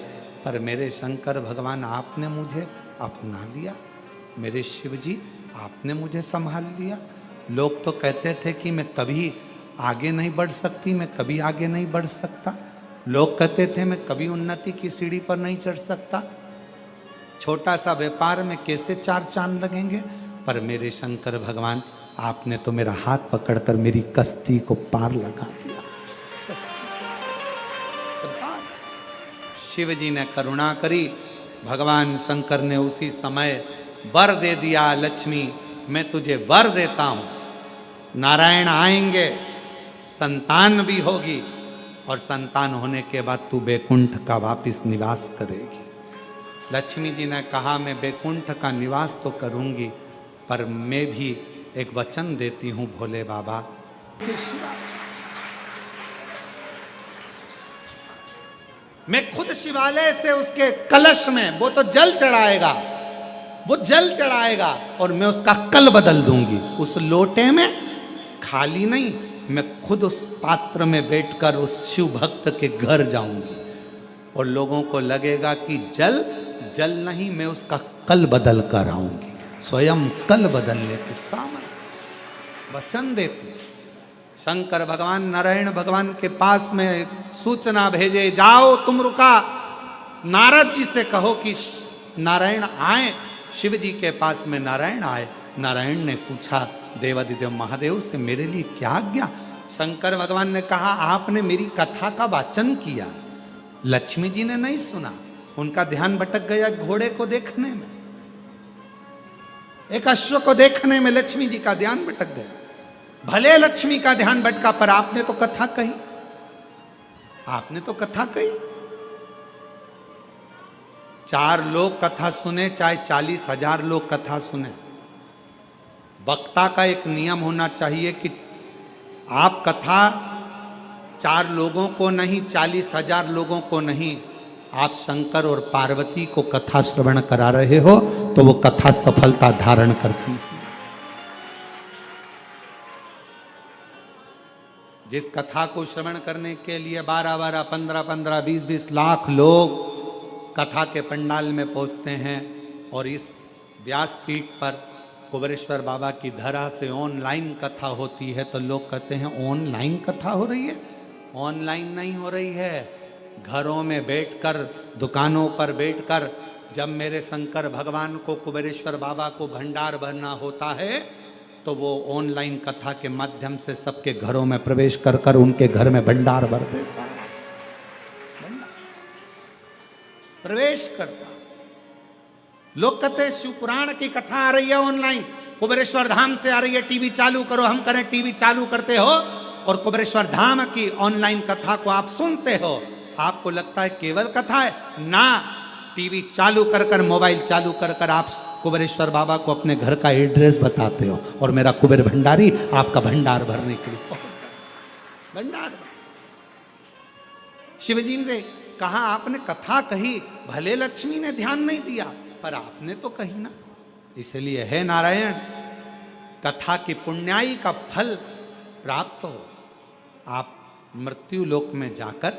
पर मेरे शंकर भगवान आपने मुझे अपना लिया। मेरे शिव जी आपने मुझे संभाल लिया। लोग तो कहते थे कि मैं कभी आगे नहीं बढ़ सकती, मैं कभी आगे नहीं बढ़ सकता। लोग कहते थे मैं कभी उन्नति की सीढ़ी पर नहीं चढ़ सकता। छोटा सा व्यापार में कैसे 4 चांद लगेंगे, पर मेरे शंकर भगवान आपने तो मेरा हाथ पकड़कर मेरी कश्ती को पार लगा दिया। शिव जी ने करुणा करी, भगवान शंकर ने उसी समय वर दे दिया, लक्ष्मी मैं तुझे वर देता हूं, नारायण आएंगे, संतान भी होगी, और संतान होने के बाद तू बैकुंठ का वापिस निवास करेगी। लक्ष्मी जी ने कहा मैं बैकुंठ का निवास तो करूंगी, पर मैं भी एक वचन देती हूं भोले बाबा, मैं खुद शिवालय से उसके कलश में वो तो जल चढ़ाएगा, वो जल चढ़ाएगा, और मैं उसका कल बदल दूंगी। उस लोटे में खाली नहीं, मैं खुद उस पात्र में बैठकर उस शिव भक्त के घर जाऊंगी, और लोगों को लगेगा कि जल जल नहीं, मैं उसका कल बदल कर आऊंगी। स्वयं कल बदलने के सामने वचन देती। शंकर भगवान नारायण भगवान के पास में सूचना भेजे, जाओ तुम रुका, नारद जी से कहो कि नारायण आए। शिव जी के पास में नारायण आए। नारायण ने पूछा देवादिदेव महादेव से मेरे लिए क्या आज्ञा। शंकर भगवान ने कहा आपने मेरी कथा का वाचन किया, लक्ष्मी जी ने नहीं सुना, उनका ध्यान भटक गया घोड़े को देखने में, एक अश्व को देखने में लक्ष्मी जी का ध्यान भटक गया। भले लक्ष्मी का ध्यान भटका, पर आपने तो कथा कही, आपने तो कथा कही। 4 लोग कथा सुने चाहे 40,000 लोग कथा सुने, वक्ता का एक नियम होना चाहिए कि आप कथा 4 लोगों को नहीं, 40,000 लोगों को नहीं, आप शंकर और पार्वती को कथा श्रवण करा रहे हो तो वो कथा सफलता धारण करती है। जिस कथा को श्रवण करने के लिए 12-12, 15-15, 20-20 लाख लोग कथा के पंडाल में पहुंचते हैं, और इस व्यासपीठ पर कुबेरेश्वर बाबा की धरा से ऑनलाइन कथा होती है, तो लोग कहते हैं ऑनलाइन कथा हो रही है। ऑनलाइन नहीं हो रही है, घरों में बैठकर, दुकानों पर बैठकर, जब मेरे शंकर भगवान को, कुबेरेश्वर बाबा को भंडार भरना होता है तो वो ऑनलाइन कथा के माध्यम से सबके घरों में प्रवेश कर कर उनके घर में भंडार भर देता है, प्रवेश करता। लोग कहते हैं शिव पुराण की कथा आ रही है ऑनलाइन, कुबेरेश्वर धाम से आ रही है, टीवी चालू करो। हम करें टीवी चालू करते हो और कुबेरेश्वर धाम की ऑनलाइन कथा को आप सुनते हो, आपको लगता है केवल कथा है ना। टीवी चालू कर कर, मोबाइल चालू कर कर आप कुबेरेश्वर बाबा को अपने घर का एड्रेस बताते हो, और मेरा कुबेर भंडारी आपका भंडार भरने के लिए भंडार। शिवजी ने कहा आपने कथा कही, भले लक्ष्मी ने ध्यान नहीं दिया पर आपने तो कही ना। इसलिए है नारायण, कथा की पुण्याई का फल प्राप्त हो, आप मृत्यु लोक में जाकर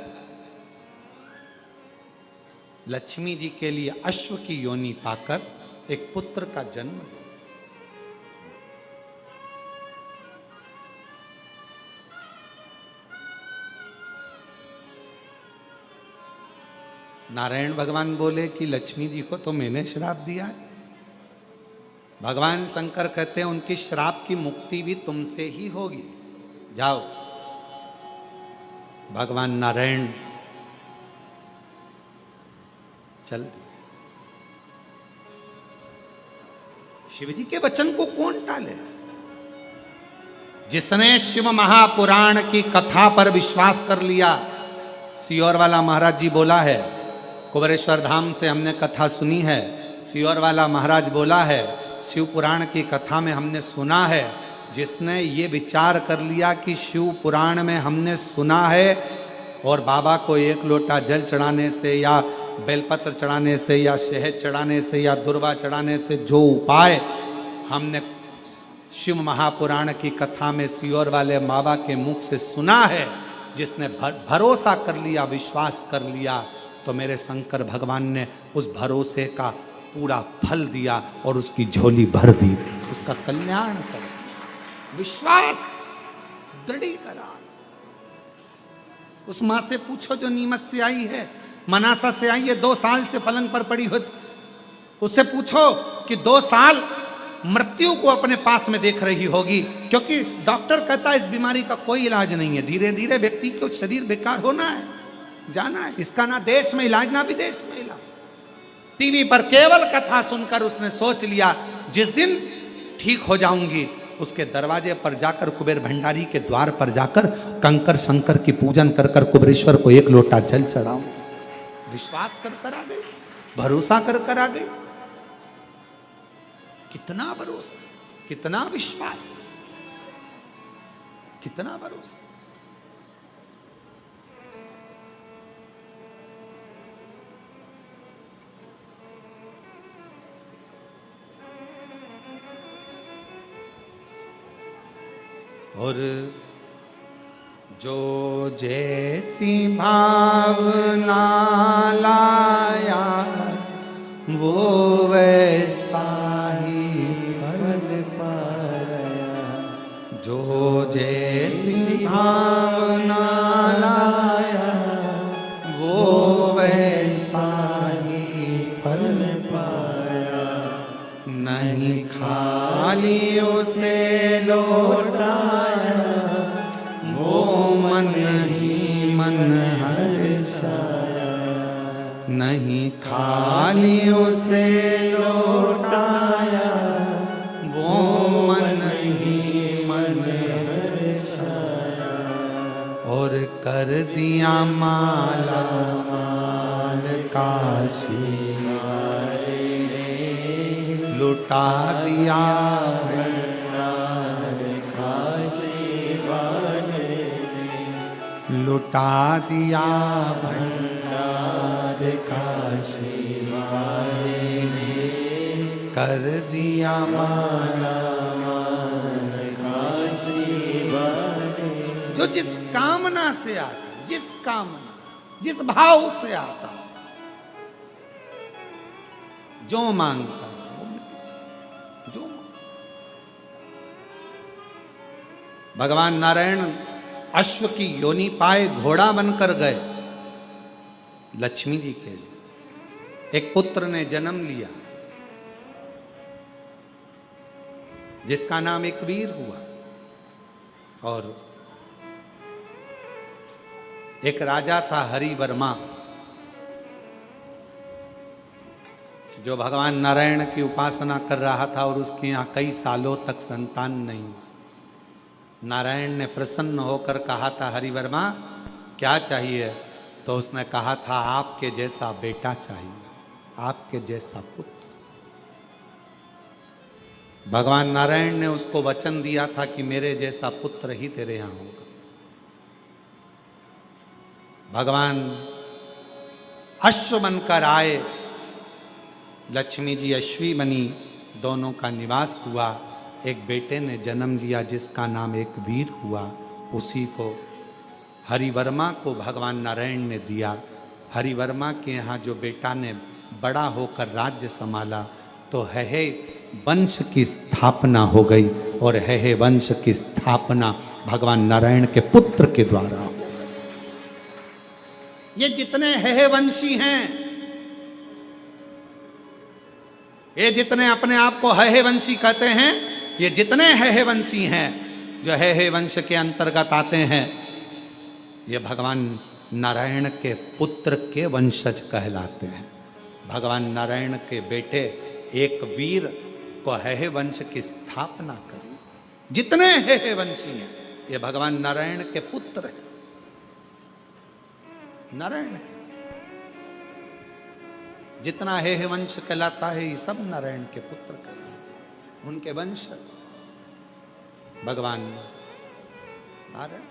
लक्ष्मी जी के लिए अश्व की योनि पाकर एक पुत्र का जन्म दो। नारायण भगवान बोले कि लक्ष्मी जी को तो मैंने श्राप दिया है। भगवान शंकर कहते हैं उनकी श्राप की मुक्ति भी तुमसे ही होगी, जाओ। भगवान नारायण चल दिए। शिवजी के वचन को कौन टाले? जिसने शिव महापुराण की कथा पर विश्वास कर लिया। सियोर वाला महाराज जी बोला है, कुबेरेश्वर धाम से हमने कथा सुनी है। सियोर वाला महाराज बोला है, शिव पुराण की कथा में हमने सुना है। जिसने ये विचार कर लिया कि शिव पुराण में हमने सुना है और बाबा को 1 लोटा जल चढ़ाने से या बेलपत्र चढ़ाने से या शहद चढ़ाने से या दुर्वा चढ़ाने से जो उपाय हमने शिव महापुराण की कथा में सियोर वाले बाबा के मुख से सुना है, जिसने भरोसा कर लिया, विश्वास कर लिया, तो मेरे शंकर भगवान ने उस भरोसे का पूरा फल दिया और उसकी झोली भर दी, उसका कल्याण कर। विश्वास दृढ़ीकरण। उस मां से पूछो जो नीमच से आई है, मनासा से आई है, 2 साल से पलंग पर पड़ी हो, उससे पूछो कि 2 साल मृत्यु को अपने पास में देख रही होगी, क्योंकि डॉक्टर कहता है इस बीमारी का कोई इलाज नहीं है, धीरे धीरे व्यक्ति को शरीर बेकार होना है, जाना है। इसका ना देश में इलाज ना विदेश में इलाज। टीवी पर केवल कथा सुनकर उसने सोच लिया जिस दिन ठीक हो जाऊंगी उसके दरवाजे पर जाकर, कुबेर भंडारी के द्वार पर जाकर कंकर शंकर की पूजन कर कर कुबेरेश्वर को 1 लोटा जल चढ़ाऊंगी। विश्वास कर कर आ गई, भरोसा कर कर आ गई। कितना भरोसा, कितना विश्वास, कितना भरोसा। और जो जैसी भावना लाया वो वैसा ही फल पाया। जो जैसी भावना लाया वो वैसा ही फल पाया। नहीं खाली उसे लौटाया वो मन ही मन हर्षाया। नहीं खाली उसे लौटाया वो मन ही मन हर्षाया। और कर दिया माला माल काशी वाले ने, लुटा दिया भंडार काशी वाले ने, लुटा दिया भंडार काशी वाले ने, कर दिया माला माल काशी वाले। जो जिस कामना से आता, जिस कामना, जिस भाव से आता, जो मांगता वो मिलता, जो भगवान नारायण अश्व की योनि पाए घोड़ा बनकर गए लक्ष्मी जी के लिए। एक पुत्र ने जन्म लिया जिसका नाम एक वीर हुआ, और एक राजा था हरिवर्मा, जो भगवान नारायण की उपासना कर रहा था और उसके यहाँ कई सालों तक संतान नहीं। नारायण ने प्रसन्न होकर कहा था, हरिवर्मा क्या चाहिए? तो उसने कहा था, आपके जैसा बेटा चाहिए, आपके जैसा पुत्र। भगवान नारायण ने उसको वचन दिया था कि मेरे जैसा पुत्र ही तेरे यहां होगा। भगवान अश्व बनकर आए, लक्ष्मी जी अश्वी बनी, दोनों का निवास हुआ। एक बेटे ने जन्म लिया जिसका नाम एक वीर हुआ। उसी को हरिवर्मा को भगवान नारायण ने दिया। हरिवर्मा के यहाँ जो बेटा ने बड़ा होकर राज्य संभाला तो है वंश की स्थापना हो गई, और है वंश की स्थापना भगवान नारायण के पुत्र के द्वारा हो। ये जितने है वंशी हैं, ये जितने अपने आप को है वंशी कहते हैं, ये जितने है वंशी हैं, जो है वंश के अंतर्गत आते हैं, ये भगवान नारायण के पुत्र के वंशज कहलाते हैं। भगवान नारायण के बेटे एक वीर को है वंश की स्थापना करी। जितने है वंशी हैं, ये भगवान नारायण के पुत्र हैं। नारायण के जितना है वंश कहलाता है, ये सब नारायण के पुत्र कहलाते हैं, उनके वंश भगवान नारायण।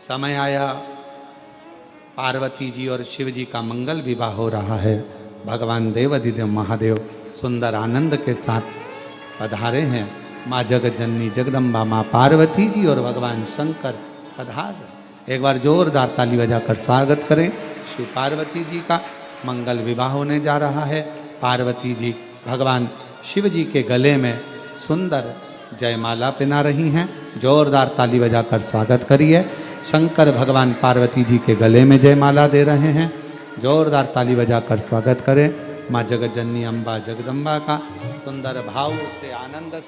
समय आया, पार्वती जी और शिव जी का मंगल विवाह हो रहा है। भगवान देवाधिदेव महादेव सुंदर आनंद के साथ पधारे हैं। माँ जगत जननी जगदम्बा माँ पार्वती जी और भगवान शंकर पधार रहे। एक बार जोरदार ताली बजाकर स्वागत करें। श्री पार्वती जी का मंगल विवाह होने जा रहा है। पार्वती जी भगवान शिव जी के गले में सुंदर जयमाला पहना रही हैं। जोरदार ताली बजाकर स्वागत करिए। शंकर भगवान पार्वती जी के गले में जयमाला दे रहे हैं। जोरदार ताली बजाकर स्वागत करें। माँ जगत जननी अम्बा जगदम्बा का सुंदर भाव से आनंद से